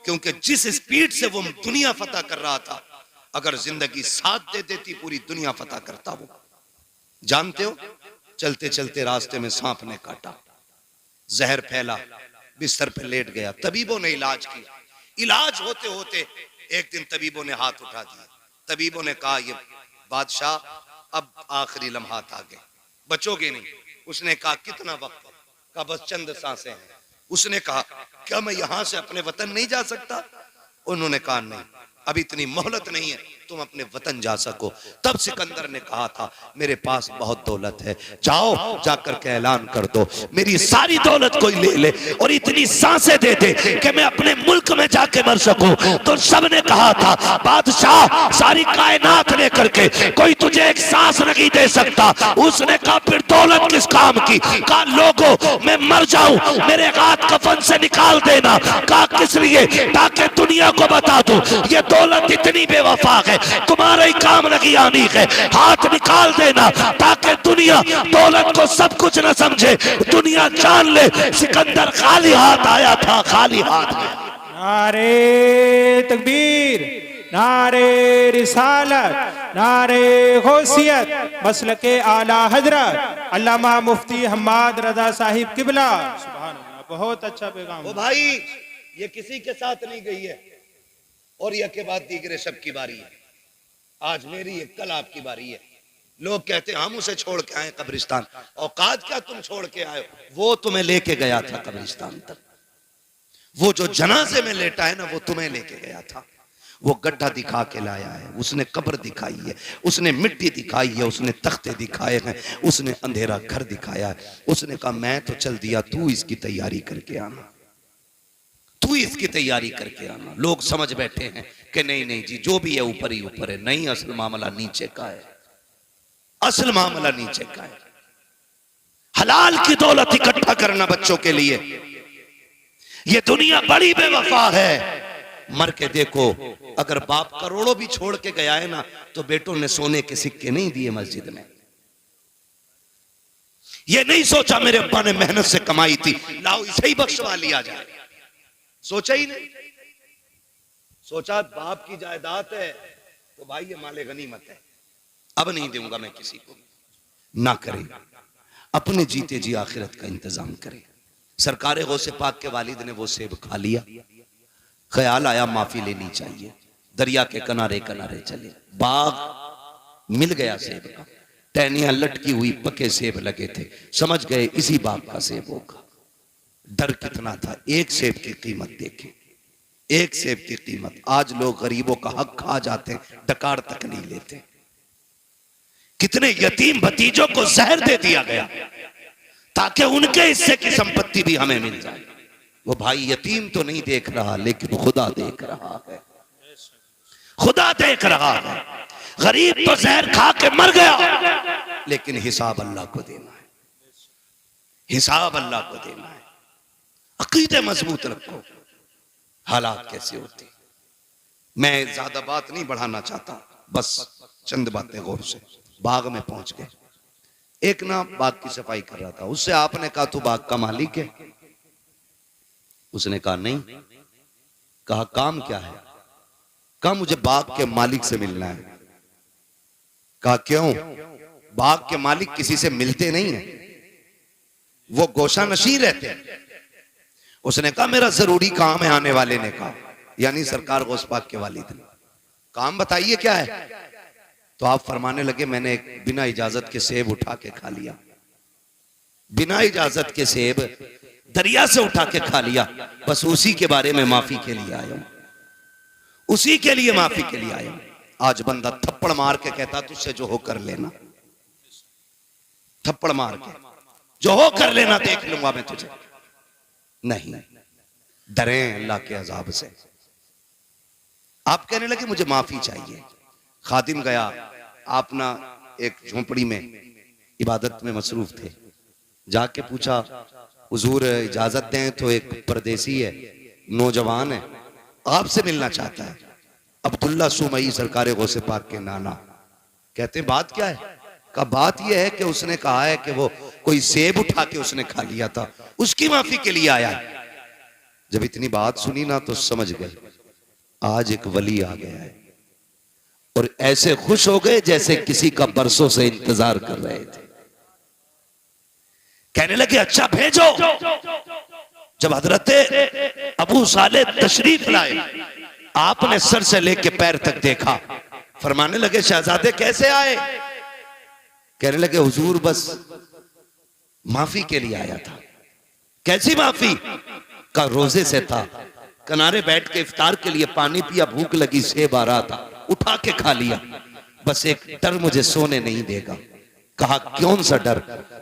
S1: क्योंकि जिस स्पीड से वो दुनिया फतह कर रहा था, अगर जिंदगी साथ दे देती पूरी दुनिया फतह करता वो। जानते हो, चलते चलते रास्ते में सांप ने काटा, जहर फैला, बिस्तर पे लेट गया। तबीबों ने इलाज किया, इलाज होते होते एक दिन तबीबों ने हाथ उठा दिया। तबीबों ने कहा ये बादशाह अब आखिरी लम्हात आ गए, बचोगे नहीं। उसने कहा कितना वक्त है? कहा बस चंद सांसें हैं। उसने कहा क्या मैं यहां से अपने वतन नहीं जा सकता? उन्होंने कहा नहीं, अब इतनी मोहलत नहीं है तुम अपने वतन जा सको। तब सिकंदर ने कहा था मेरे पास बहुत दौलत है, जाओ जाकर के ऐलान कर दो मेरी सारी दौलत कोई ले ले और इतनी सांसें दे दे कि मैं अपने मुल्क में जाके मर सकूं। तो सबने कहा था बादशाह सारी कायनात लेकर के कोई तुझे एक सांस नहीं दे सकता। उसने कहा फिर दौलत किस काम की? कहा लोगों मैं मर जाऊं मेरे हाथ कफन से निकाल देना। कहा किस लिए? ताकि दुनिया को बता दूं ये दौलत इतनी बेवफा है, तुम्हारे ही काम लगी आनी है, हाथ निकाल देना ताकि दुनिया दौलत को सब कुछ न समझे, दुनिया जान ले सिकंदर खाली हाथ आया था, खाली हाथ।
S2: नारे तकबीर, नारे रिसालत, नारे गौसियत, मसलके आला हजरत अल्लामा मुफ्ती हम्माद रजा साहिब किबला। सुभान अल्लाह, बहुत अच्छा पैगाम।
S1: ओ भाई ये किसी के साथ नहीं गई है और यह के बाद दीगरे सब की बारी है। आज मेरी है, कल आपकी बारी है। लोग कहते हैं हम उसे छोड़ के आए कब्रिस्तान। औकात क्या तुम छोड़ के आए? वो तुम्हें लेके गया था कब्रिस्तान तक। वो जो जनाजे में लेटा है ना वो तुम्हें लेके गया था। वो गड्ढा दिखा के लाया है, उसने कब्र दिखाई है, उसने मिट्टी दिखाई है, उसने तख्ते दिखाए हैं, उसने अंधेरा घर दिखाया है। उसने कहा मैं तो चल दिया, तू इसकी तैयारी करके आना, तू इसकी तैयारी करके आना। लोग समझ बैठे हैं कि नहीं नहीं जी जो भी है ऊपर ही ऊपर है। नहीं, असल मामला नीचे का है, असल मामला नीचे का है। हलाल की दौलत इकट्ठा करना बच्चों के लिए। ये दुनिया बड़ी बेवफा है। मर के देखो, अगर बाप करोड़ों भी छोड़ के गया है ना तो बेटों ने सोने के सिक्के नहीं दिए मस्जिद में। ये नहीं सोचा मेरे अब्बा ने मेहनत से कमाई थी, लाओ इसे ही बख्शवा लिया जाए। सोचा ही नहीं। सोचा बाप की जायदाद है तो भाई ये माले गनीमत है, अब नहीं दूंगा मैं किसी को। ना करें, अपने जीते जी आखिरत का इंतजाम करें। सरकारे गौसे पाक के वालिद ने वो सेब खा लिया, ख्याल आया माफी लेनी चाहिए। दरिया के किनारे किनारे चले, बाग मिल गया सेब का, टहनियां लटकी हुई पके सेब लगे थे, समझ गए इसी बाग का सेब होगा। डर कितना था, एक सेब की कीमत देखें, एक सेब की कीमत। आज लोग गरीबों का हक खा जाते हैं, डकार तक नहीं लेते। कितने यतीम भतीजों को जहर दे दिया गया ताकि उनके हिस्से की संपत्ति भी हमें मिल जाए। वो भाई यतीम तो नहीं देख रहा लेकिन खुदा देख रहा है, खुदा देख रहा है। गरीब तो जहर खा के मर गया लेकिन हिसाब अल्लाह को देना है, हिसाब अल्लाह को देना है। अकीदे मजबूत रखो। हालात कैसे होते, मैं ज्यादा बात नहीं बढ़ाना चाहता, बस चंद बातें गौर से। बाग में पहुंच गए, एक ना बाग की सफाई कर रहा था, उससे आपने कहा तू बाग का मालिक है? उसने कहा नहीं। कहा काम क्या है? कहा मुझे बाग के मालिक से मिलना है। कहा क्यों? बाग के मालिक किसी से मिलते नहीं है, वो गोशा नशी रहते हैं। उसने कहा मेरा जरूरी काम है। आने वाले ने कहा, यानी सरकार गौस पाक के वालिद ने, काम बताइए क्या है? तो आप फरमाने लगे मैंने एक बिना इजाजत के सेब उठा के खा लिया, बिना इजाजत के सेब दरिया से उठा के खा लिया, बस उसी के बारे में माफी के लिए आया हूं, उसी के लिए माफी के लिए आया हूं। आज बंदा थप्पड़ मार के कहता तुझसे जो हो कर लेना, थप्पड़ मार के जो हो कर लेना, देख लूंगा मैं तुझे। नहीं, डरे अल्लाह के अजाब से। आप कहने लगे मुझे माफी चाहिए। खादिम गया, आप ना एक झोंपड़ी में इबादत में मसरूफ थे, जाके पूछा हुजूर इजाजत दें तो एक परदेसी है, नौजवान है, आपसे मिलना चाहता है। अब्दुल्ला सुमई सरकार गौसे पाक के नाना कहते हैं बात क्या है? का बात यह है कि उसने कहा है कि वो कोई सेब उठा के उसने खा लिया था, उसकी माफी के लिए आया है। जब इतनी बात सुनी ना तो समझ गए आज एक वली आ गया है, और ऐसे खुश हो गए जैसे किसी का बरसों से इंतजार कर रहे थे। कहने लगे अच्छा भेजो। जब हजरत अबू साले तशरीफ लाए, आपने सर से लेके पैर तक देखा, फरमाने लगे शहजादे कैसे आए? कहने लगे हुजूर बस माफी के लिए आया था। कैसी माफी? का रोजे से था, किनारे बैठ के इफ्तार के लिए पानी पिया, भूख लगी, सेब आ रहा था, उठा के खा लिया। बस एक डर मुझे सोने नहीं देगा। कहा कौन सा डर?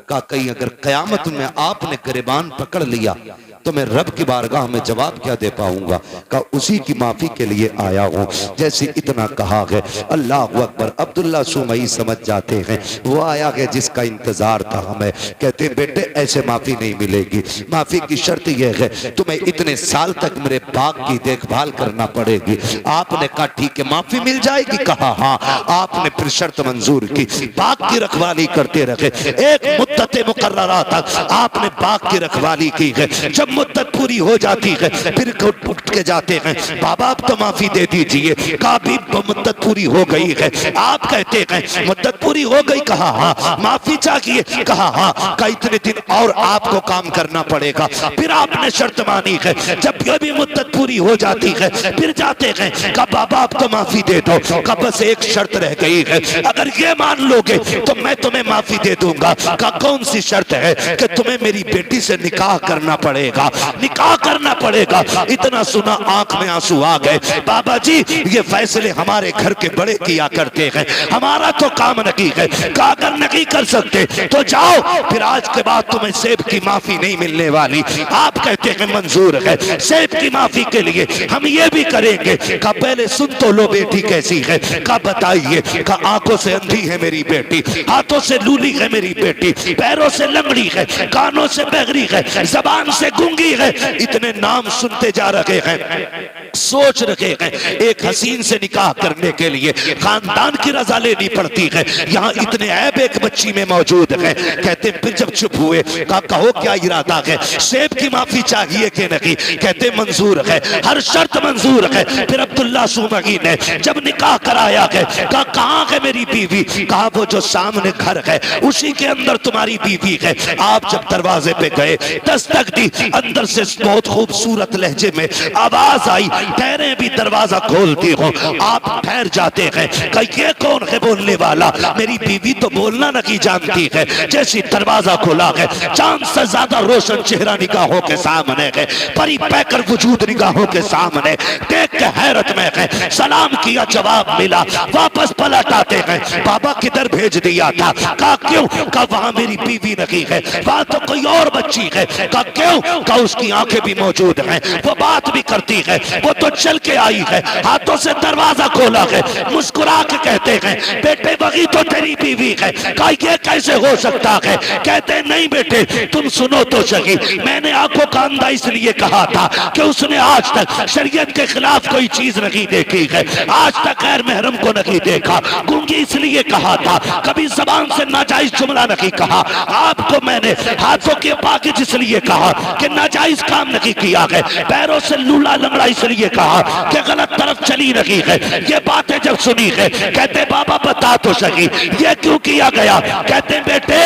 S1: कहा कहीं अगर कयामत में आपने गिरबान पकड़ लिया तो मैं रब की बारगाह में जवाब क्या दे पाऊंगा? कहा उसी की माफी के लिए आया हूं। जैसे इतना कहा है, अल्लाह अकबर, अब्दुल्ला सुमई समझ जाते हैं वो आया है जिसका इंतजार था हमें। कहते बेटे ऐसे माफी नहीं मिलेगी, माफी की शर्त यह है तुम्हें इतने साल तक मेरे बाग की देखभाल करना पड़ेगी। आपने कहा ठीक है, माफी मिल जाएगी? कहा हाँ। आपने फिर शर्त मंजूर की, बाग की रखवाली करते रहे। एक मुद्दत मुकर्ररा तक आपने बाग की रखवाली की है। जब मुद्दत पूरी हो जाती है फिर उठ के जाते हैं, बाबा अब तो माफी दे दीजिए। कहा भी मुद्दत पूरी हो गई है। आप कहते हैं मुद्दत पूरी हो गई? कहा हाँ। माफी चाहिए? कहा हाँ। कहा इतने दिन और आपको काम करना पड़ेगा। फिर आपने शर्त मानी है। जब ये भी मुद्दत पूरी हो जाती है फिर जाते हैं, कहा बाबा अब तो माफी दे दो। कहा बस एक शर्त रह गई है, अगर ये मान लोगे तो मैं तुम्हें माफी दे दूंगा। कहा कौन सी शर्त है? कि तुम्हें मेरी बेटी से निकाह करना पड़ेगा, निकाह करना पड़ेगा। इतना सुना आंख में आंसू आ गए। बाबा जी ये फैसले हमारे घर के बड़े किया करते हैं, हमारा तो काम नहीं है। कहा अगर नहीं कर सकते तो जाओ, फिर आज के बाद तुम्हें सेब की माफी नहीं मिलने वाली। आप कहते हैं मंजूर है, सेब की माफी के लिए हम ये भी करेंगे। कहा पहले सुन तो लो बेटी कैसी है। कहा बताइए। कहा आंखों से अंधी है मेरी बेटी, हाथों से लूली है मेरी बेटी, पैरों से लंगड़ी है, कानों से बहरी है, जबान से गूंगी है। इतने नाम सुनते जा रहे हैं, सोच रहे हैं एक हसीन से निकाह करने के लिए खानदान की रजा लेनी पड़ती है। यहाँ इतने ऐब एक बच्ची में मौजूद है। कहते फिर जब चुप हुए, कहा कहो क्या इरादा है, सेब की माफी चाहिए कि नहीं? कहते मंजूर है, हर शर्त मंजूर है। फिर अब्दुल्ला सुमई ने जब निकाह कराया है, कहा कहाँ है मेरी बीवी? कहा वो जो सामने घर है उसी के अंदर तुम्हारी बीवी है। आप जब दरवाजे पे गए, दस्तक दी, अंदर से बहुत खूबसूरत लहजे में आवाज आई, ठहरे भी दरवाजा खोलती हो। आप ठहर जाते हैं, कहा ये कौन है बोलने वाला? मेरी बीवी तो बोलना नहीं जानती है। जैसी दरवाजा खोला है, चांद से ज्यादा रोशन चेहरा निगाहों के सामने है, परी पैकर वजूद निगाहों के सामने। देख के हैरत में है, सलाम किया, जवाब मिला, वापस पलट आते हैं। बाबा किधर भेज दिया था? कहा क्यों? कहा वहां मेरी बीवी नहीं है, वहां तो कोई और बच्ची है। कहा क्यों? कहा उसकी आंखें भी मौजूद हैं, वो बात भी करती है, वो तो चल के आई है, हाथों से दरवाजा खोला है, मुस्कुरा के कहते हैं बेटे वही तो तेरी बीवी है। कहा ये कैसे हो सकता है? कहते नहीं बेटे तुम सुनो तो सही, मैंने आंखों का अंधा इसलिए कहा था कि उसने आज तक शरीयत के खिलाफ कोई चीज नहीं देखी है, आज तक गैर महरम को नहीं देखा। गूंगी इसलिए कहा था, कभी जबान से नाजायज जुमला नहीं कहा। आपको मैंने हाथों के पाकिज इसलिए कहा कि नाजायज काम नहीं किया है, पैरों से लूला लंगड़ा इसलिए कहा कि गलत तरफ चली नहीं है। ये बातें जब सुनी है, कहते बाबा बता तो सही ये क्यों किया गया? कहते बेटे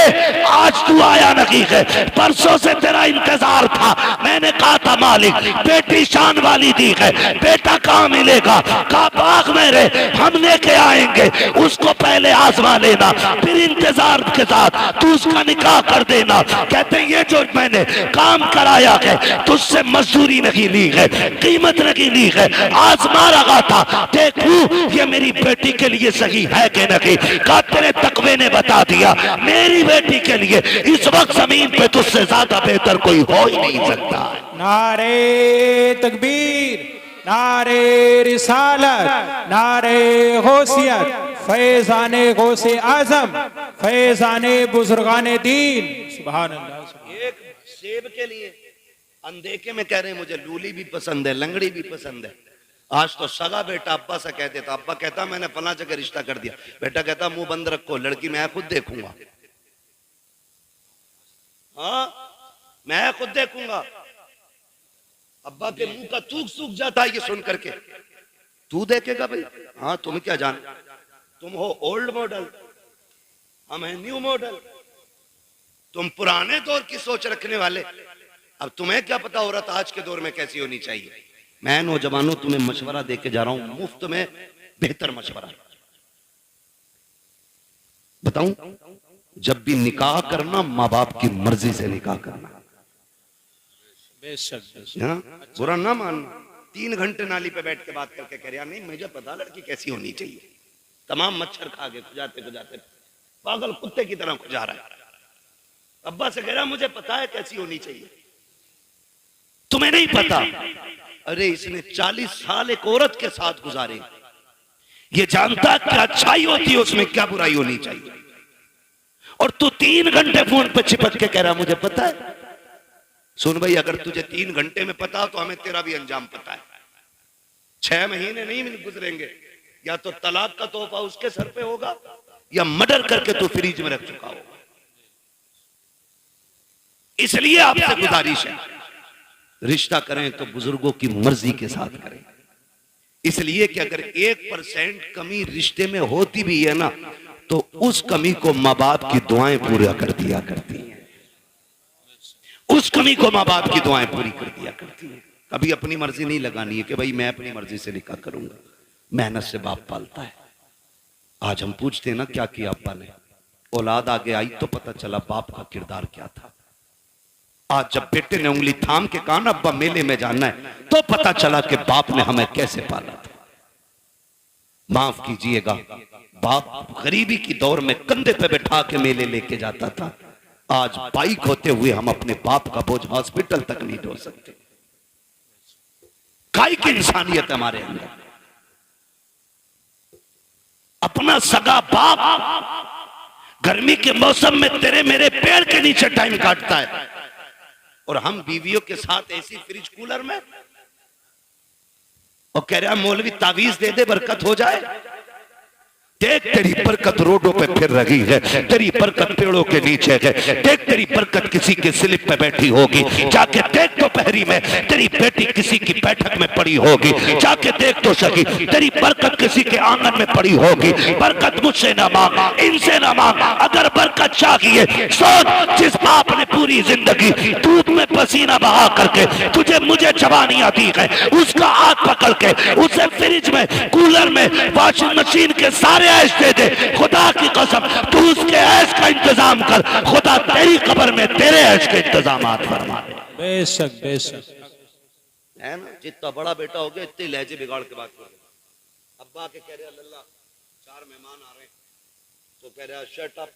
S1: आज तू आया नहीं है, परसों से तेरा इंतजार था। मैंने कहा था मालिक बेटी शान वाली दी है, बेटा कहाँ मिलेगा? कहा बाग मेरे हम लेके आएंगे, उसको पहले आजमा लेना, फिर इंतजार के साथ तू उसका निकाह कर देना। कहते ये जो मैंने काम कराया है तुझसे मजदूरी नहीं ली है, कीमत नहीं ली है, आजमा रहा था देखूं ये मेरी बेटी के लिए सही है कि नहीं। कहा तेरे तकवे ने बता दिया मेरी बेटी के लिए इस वक्त जमीन पे तुझसे ज्यादा बेहतर कोई हो ही नहीं सकता।
S2: नारे तकबीर, नारे रिसालत, नारे गौसियत, फैज़ाने गौसे आजम, फैज़ाने बुजुर्गाने दीन। सुभान अल्लाह।
S1: एक सेब के लिए अनदेखे में कह रहे हैं मुझे लूली भी पसंद है, लंगड़ी भी पसंद है। आज तो सगा बेटा अब्बा से कह देता, अब्बा कहता मैंने फला जगह रिश्ता कर दिया, बेटा कहता मुंह बंद रखो, लड़की मैं खुद देखूंगा। हाँ मैं खुद देखूंगा। अब्बा के मुंह का थूक सूख जाता है ये सुन करके। तू देखेगा भाई? हाँ तुम क्या जान, तुम हो ओल्ड मॉडल, हम हैं न्यू मॉडल, तुम पुराने दौर की सोच रखने वाले। अब तुम्हें क्या पता औरत आज के दौर में कैसी होनी चाहिए। मैं नौजवानों तुम्हें मशवरा देके जा रहा हूं, मुफ्त में बेहतर मशवरा। बताऊं, जब भी निकाह करना माँ बाप की मर्जी से निकाह करना,
S2: बेशक
S1: बुरा ना मानना।
S3: 3 घंटे नाली पे बैठ के बात करके कह रहा नहीं मुझे पता लड़की कैसी होनी चाहिए। तमाम मच्छर खा गए, खुजाते खुजाते पागल कुत्ते की तरह खुजा रहा है। अब्बा से कह रहा मुझे पता है कैसी होनी चाहिए, तुम्हें नहीं पता। अरे इसने 40 साल एक औरत के साथ गुजारे, ये जानता क्या अच्छाई होती है उसमें, क्या बुराई होनी चाहिए, और तू 3 घंटे फोन पे चिपक के कह रहा मुझे पता है। सुन भाई, अगर तुझे 3 घंटे में पता तो हमें तेरा भी अंजाम पता है। 6 महीने नहीं गुजरेंगे, या तो तलाक का तोहफा उसके सर पे होगा या मर्डर करके तू फ्रिज में रख चुका होगा। इसलिए आपसे गुजारिश है, रिश्ता करें तो बुजुर्गों की मर्जी के साथ करें। इसलिए कि अगर 1% कमी रिश्ते में होती भी है ना, तो उस कमी को माँ बाप की दुआएं पूरा कर दिया करती हैं। उस कमी को माँ बाप की दुआएं पूरी कर दिया करती हैं। कभी अपनी मर्जी नहीं लगानी है कि भाई मैं अपनी मर्जी से निकाह करूंगा। मेहनत से बाप पालता है। आज हम पूछते हैं ना क्या किया अब्बा ने, औलाद आगे आई तो पता चला बाप का किरदार क्या था। आज जब बेटे ने उंगली थाम के कहा ना अब्बा मेले में जाना है, तो पता चला कि बाप ने हमें कैसे पाला था। माफ कीजिएगा, बाप गरीबी की दौर में कंधे पे बैठा के मेले लेके जाता था। आज बाइक होते हुए हम अपने बाप का बोझ हॉस्पिटल तक नहीं ढो सकते। काय की इंसानियत हमारे अंदर। अपना सगा बाप गर्मी के मौसम में तेरे मेरे पेड़ के नीचे टाइम काटता है, और हम बीवियों के साथ एसी फ्रिज कूलर में, और कह रहा मौलवी तावीज दे दे बरकत हो जाए। देख तेरी बरकत रोडों पे फिर रही है, तेरी बरकत पेड़ों के नीचे है। देख तेरी बरकत किसी के स्लिप पे बैठी होगी, जाके देख तो पहरी में तेरी बेटी किसी की बैठक में पड़ी होगी, जाके देख तो सही तेरी बरकत किसी के आंगन में पड़ी होगी। बरकत मुझसे ना मांग, इनसे ना मांग, अगर बरकत चाहिए सोच जिस बाप ने पूरी जिंदगी धूप में पसीना बहा करके तुझे मुझे जवानियां दी है, उसका हाथ पकड़ के उसे फ्रिज में कूलर में वॉशिंग मशीन के सारे ऐश दे दे। खुदा की कसम तू उसके ऐश का इंतजाम कर, खुदा तेरी कब्र में तेरे ऐश के इंतजाम फरमा दे।
S2: बेशक बेशक
S3: है ना, जितना बड़ा बेटा हो गया इतने लहजे बिगाड़ के बात कर। अब्बा के कह रहे अल्लाह 4 मेहमान आ रहे हैं, तो कह रहा शट अप,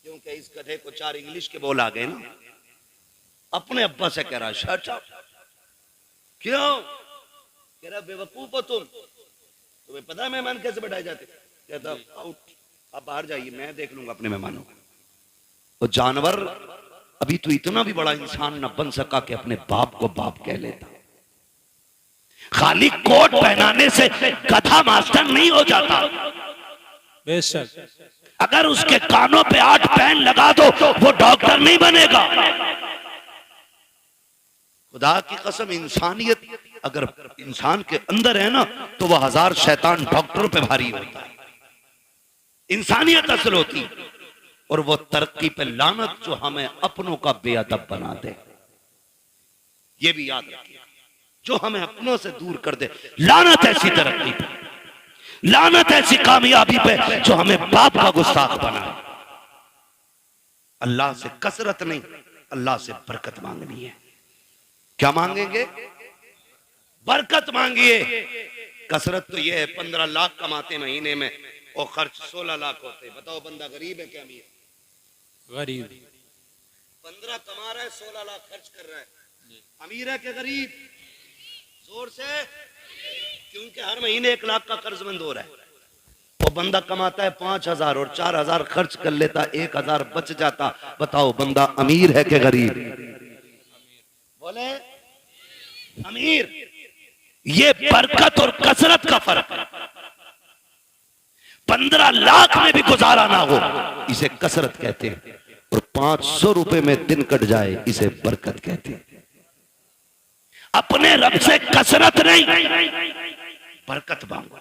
S3: क्योंकि इस गधे को 4 इंग्लिश के बोल आ गए ना। अपने अब्बा से कह रहा शट अप, क्यों? कह रहा बेवकूफ हो तुम, तुम्हें पता है मेहमान कैसे बैठाए जाते? कहता आउट, आप बाहर जाइए, मैं देख लूंगा अपने मेहमानों को। वो जानवर अभी तो इतना भी बड़ा इंसान न बन सका कि अपने बाप को बाप कह लेता। खाली कोट पहनाने से गधा मास्टर नहीं हो जाता।
S2: बेशक
S3: अगर उसके कानों पे 8 पेन लगा दो वो डॉक्टर नहीं बनेगा। खुदा की कसम, इंसानियत अगर इंसान के अंदर है ना, तो वह 1000 शैतान डॉक्टरों पे भारी होता है। इंसानियत असल होती, और वो तरक्की पे लानत जो हमें अपनों का बेअदब बना दे। ये भी याद रखिए, जो हमें अपनों से दूर कर दे, लानत ऐसी तरक्की पे, लानत ऐसी कामयाबी पे जो हमें बाप का गुस्ताख बना। अल्लाह से कसरत नहीं, अल्लाह से बरकत मांगनी है। क्या मांगेंगे? बरकत मांगिए। कसरत तो ये है 15 लाख कमाते महीने में और खर्च 16 लाख होते। बताओ बंदा गरीब है क्या अमीर?
S2: गरीब।
S3: 15 कमा रहा है, 16 लाख खर्च कर रहा है, अमीर है क्या गरीब? जोर से, क्योंकि हर महीने 1 लाख का कर्जमंद हो रहा है। वो बंदा कमाता है 5000 और 4000 खर्च कर लेता, 1000 बच जाता। बताओ बंदा अमीर है क्या गरीब? बोले अमीर। ये बरकत और कसरत का फर्क है। 15 लाख में भी गुजारा ना हो इसे कसरत कहते हैं, और 500 रुपए में दिन कट जाए इसे बरकत कहते हैं। अपने रब से कसरत नहीं, बरकत मांगो,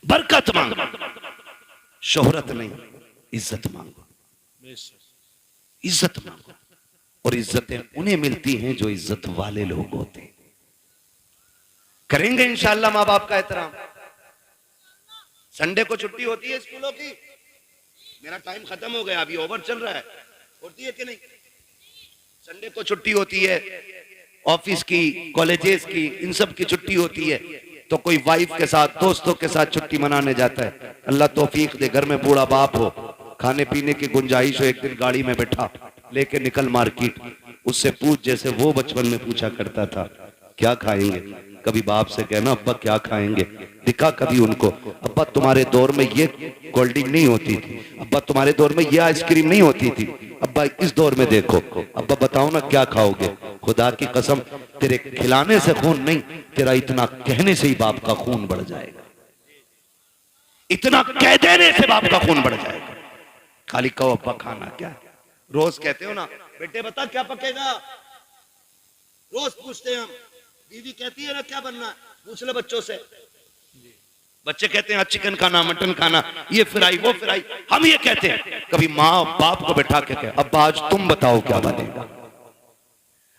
S3: बरकत मांगो। शोहरत नहीं, इज्जत मांगो, इज्जत मांगो। और इज्जतें उन्हें मिलती हैं जो इज्जत वाले लोग होते हैं। करेंगे इंशाअल्लाह माँ बाप का एहतराम। संडे को छुट्टी होती है स्कूलों की। मेरा टाइम खत्म हो गया, अभी ओवर चल रहा है। होती है कि नहीं? संडे को छुट्टी होती है, ऑफिस की, कॉलेजेस की, इन सब की छुट्टी होती है तो कोई वाइफ के साथ, दोस्तों के साथ छुट्टी मनाने जाता है। अल्लाह तौफीक दे, घर में बूढ़ा बाप हो, खाने पीने की गुंजाइश हो, एक दिन गाड़ी में बैठा, लेके निकल मार्केट, उससे पूछ जैसे वो बचपन में पूछा करता था क्या खाएंगे। कभी बाप से कहना अब्बा क्या खाएंगे, दिखा कभी उनको, अब्बा तुम्हारे दौर में ये कोल्ड ड्रिंक नहीं होती थी, अब्बा तुम्हारे दौर में ये आइसक्रीम नहीं होती थी, अब्बा इस दौर में देखो, अब्बा बताओ ना क्या खाओगे। खुदा की कसम तेरे खिलाने से खून नहीं, तेरा इतना कहने से ही बाप का खून बढ़ जाएगा, इतना कह देने से बाप का खून बढ़ जाएगा। खाली कहो अब्बा खाना क्या। रोज कहते हो ना बेटे बता क्या पकेगा, रोज पूछते हैं हम, बीवी कहती है ना क्या बनना है, पूछ ले बच्चों से, बच्चे कहते हैं चिकन खाना, मटन खाना, ये फ्राई वो फ्राई, हम ये कहते हैं। कभी माँ बाप को बैठा के कहे अब्बा आज तुम बताओ क्या बनेगा,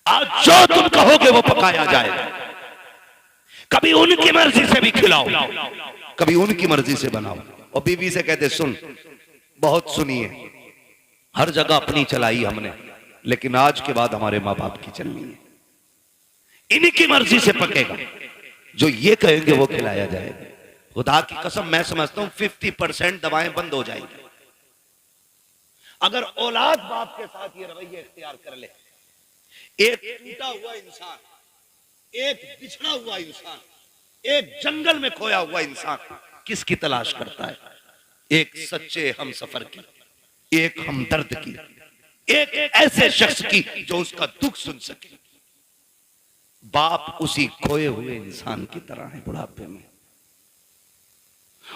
S3: आज जो तुम कहोगे वो पकाया जाएगा। कभी उनकी मर्जी से भी खिलाओ, कभी उनकी मर्जी से बनाओ। और बीवी से कहते सुन, बहुत सुनी है, हर जगह अपनी चलाई हमने, लेकिन आज के बाद हमारे माँ बाप की चलनी है, इनकी मर्जी से पकेगा, जो ये कहेंगे वो खिलाया जाएगा। खुदा की कसम मैं समझता हूं 50% दवाएं बंद हो जाएंगी अगर औलाद बाप के साथ ये रवैया इख्तियार कर ले। एक टूटा हुआ इंसान, एक बिछड़ा हुआ इंसान, एक जंगल में खोया हुआ इंसान किसकी तलाश करता है? एक सच्चे हम सफर की, एक हमदर्द की, एक ऐसे शख्स की जो उसका दुख सुन सके। बाप उसी खोए हुए इंसान की तरह है बुढ़ापे में,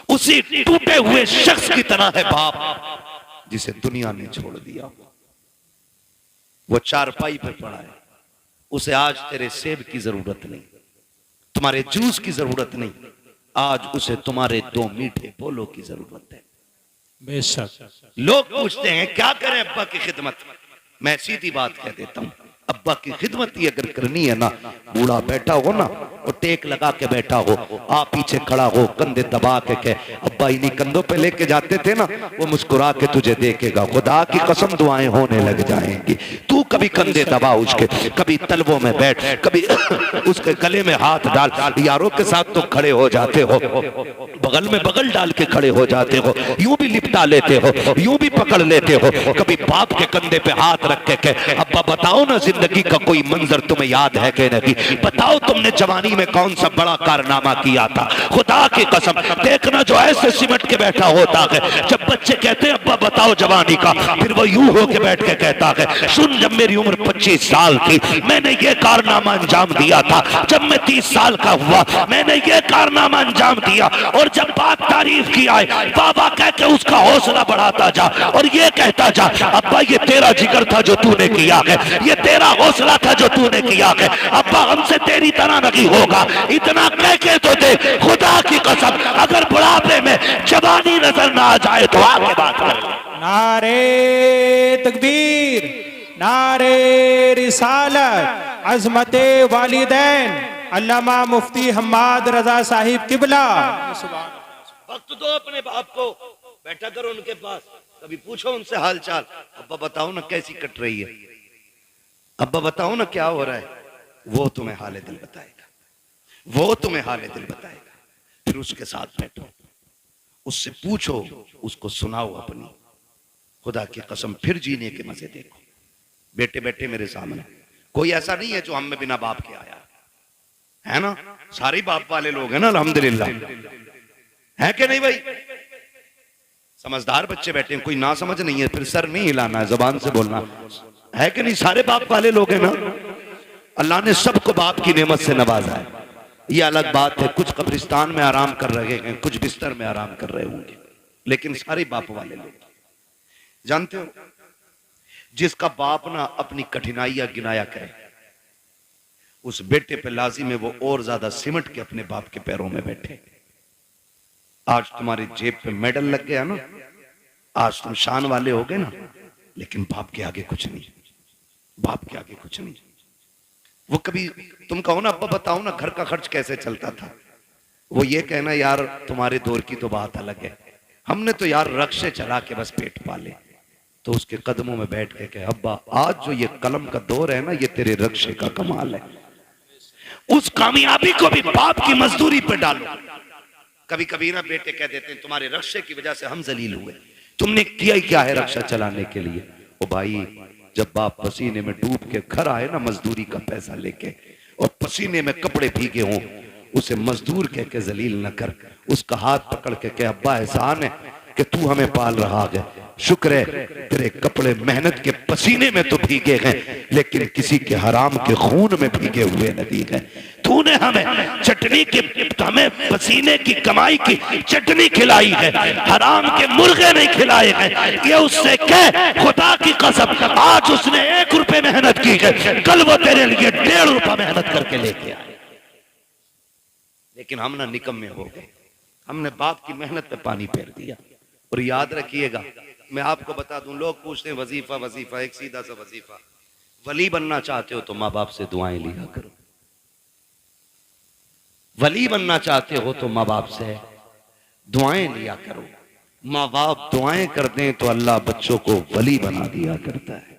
S3: उसी टूटे हुए शख्स की तरह है बाप जिसे दुनिया ने छोड़ दिया। वो चारपाई पे पड़ा है, उसे आज तेरे सेब की जरूरत नहीं, तुम्हारे जूस की जरूरत नहीं, आज उसे तुम्हारे दो मीठे बोलों की जरूरत है।
S2: बेशक
S3: लोग पूछते हैं क्या करें अब्बा की खिदमत, मैं सीधी बात कह देता हूं, अब्बा की खिदमत ही अगर करनी है ना, बूढ़ा बैठा हो ना और टेक लगा के बैठा हो, आप पीछे खड़ा हो, कंधे दबा के कहे अब्बा इन्हीं कंधों पे लेके जाते थे ना, वो मुस्कुरा के तुझे देखेगा। खुदा की कसम दुआएं होने लग जाएंगी। तू कभी कंधे दबा उसके, कभी तलवों में बैठ, कभी उसके गले में हाथ डाल, यारों के साथ तो खड़े हो जाते हो, बगल में बगल डाल के खड़े हो जाते हो, यूं भी लिपटा लेते हो, यूं भी पकड़ लेते हो। कभी बाप के कंधे पे हाथ रख के कहे अब्बा बताओ ना जिंदगी का कोई मंजर तुम्हें याद है कि नहीं, बताओ तुमने जवानी में कौन सा बड़ा कारनामा किया था। खुदा की कसम देखना जो ऐसे सिमट के बैठा होता है, जब बच्चे कहते हैं अब्बा बताओ जवानी का, फिर वो यूं होके बैठ के कहता है सुन जब मेरी उम्र 25 साल थी मैंने ये कारनामा अंजाम दिया था, जब मैं 30 साल का हुआ मैंने ये कारनामा अंजाम दिया। और जब बाप तारीफ किया है बाबा कह के उसका हौसला बढ़ाता जा और ये कहता जा अब्बा ये तेरा जिगर था जो तूने किया है, ये तेरा हौसला था जो तूने किया है, अब्बा हमसे तेरी तरह नहीं होगा, इतना कह के तो दे। खुदा की कसम अगर बुढ़ापे में जवानी नजर ना आ जाए तो आगे बात कर।
S2: नारे तकबीर, नारे रिसालत, अजमते वालिदैन, अल्लामा मुफ्ती हम्माद रजा साहिब किबला।
S3: वक्त दो अपने बाप को, बैठा करो उनके पास, कभी पूछो उनसे हाल चाल, अब्बा बताओ ना कैसी कट रही है, अब्बा बताओ ना क्या हो रहा है। वो तुम्हें हाले दिल बताएगा, वो तुम्हें हाले दिल बताएगा। फिर उसके साथ बैठो, उससे पूछो, उसको सुनाओ अपनी। खुदा की कसम फिर जीने के मजे देखो। बेटे बेटे मेरे सामने कोई ऐसा नहीं है जो हम में बिना बाप के आया है ना, सारे बाप वाले लोग हैं ना अल्हम्दुलिल्लाह, है कि नहीं भाई? समझदार बच्चे बैठे हैं, कोई ना समझ नहीं है, फिर सर नहीं हिलाना है, जुबान से बोलना है कि नहीं? सारे बाप वाले लोग हैं ना, अल्लाह ने सबको बाप की नेमत से नवाजा है। ये अलग बात है, कुछ कब्रिस्तान में आराम कर रहे हैं, कुछ बिस्तर में आराम कर रहे होंगे, लेकिन सारे बाप वाले लोग। जानते हो जिसका बाप ना अपनी कठिनाइयां गिनाया करे, उस बेटे पे लाजिम है वो और ज्यादा सिमट के अपने बाप के पैरों में बैठे। आज तुम्हारी जेब पे मेडल लग गया ना, आज तुम शान वाले हो गए ना, लेकिन बाप के आगे कुछ नहीं, बाप के आगे कुछ नहीं। वो कभी तुम कहो ना अब्बा बताओ ना घर का खर्च कैसे चलता था, वो ये कहना यार तुम्हारे दौर की तो बात अलग है, हमने तो यार रक्शे चला के बस पेट पाले, तो उसके कदमों में बैठ के कहे, अब्बा आज जो ये कलम का दौर है ना, ये तेरे रक्शे का कमाल है। उस कामयाबी को भी बाप की मजदूरी पे डालो। कभी कभी ना बेटे कह देते हैं तुम्हारे रक्शे की वजह से हम जलील हुए, तुमने किया ही क्या है रक्षा चलाने के लिए। ओ भाई, जब बाप पसीने में डूब के घर आए ना मजदूरी का पैसा लेके, और पसीने में कपड़े भीगे हों, उसे मजदूर कह के जलील न कर, उसका हाथ पकड़ के कह, अब्बा एहसान है कि तू हमें पाल रहा है, शुक्र है तेरे कपड़े मेहनत के पसीने में तो भीगे हैं, लेकिन किसी के हराम के खून में भीगे हुए नहीं गए। तूने हमें चटनी के, हमें पसीने की कमाई की चटनी खिलाई है, हराम के मुर्गे नहीं खिलाए हैं। ये उससे कह, खुदा की कसम, आज उसने 1 रुपए मेहनत की है, कल वो तेरे लिए 1.5 रुपया मेहनत करके लेके आए। लेकिन हम ना निकम्मे हो गए, हमने बाप की मेहनत पे पानी फेर दिया। और याद रखिएगा, मैं आपको बता दूं, लोग पूछते हैं वजीफा वजीफा, एक सीधा सा वजीफा, वली बनना चाहते हो तो माँ बाप से दुआएं लिया करो। वली बनना चाहते हो तो माँ बाप से दुआएं लिया करो। माँ बाप दुआएं कर दें तो अल्लाह बच्चों को वली बना दिया करता है।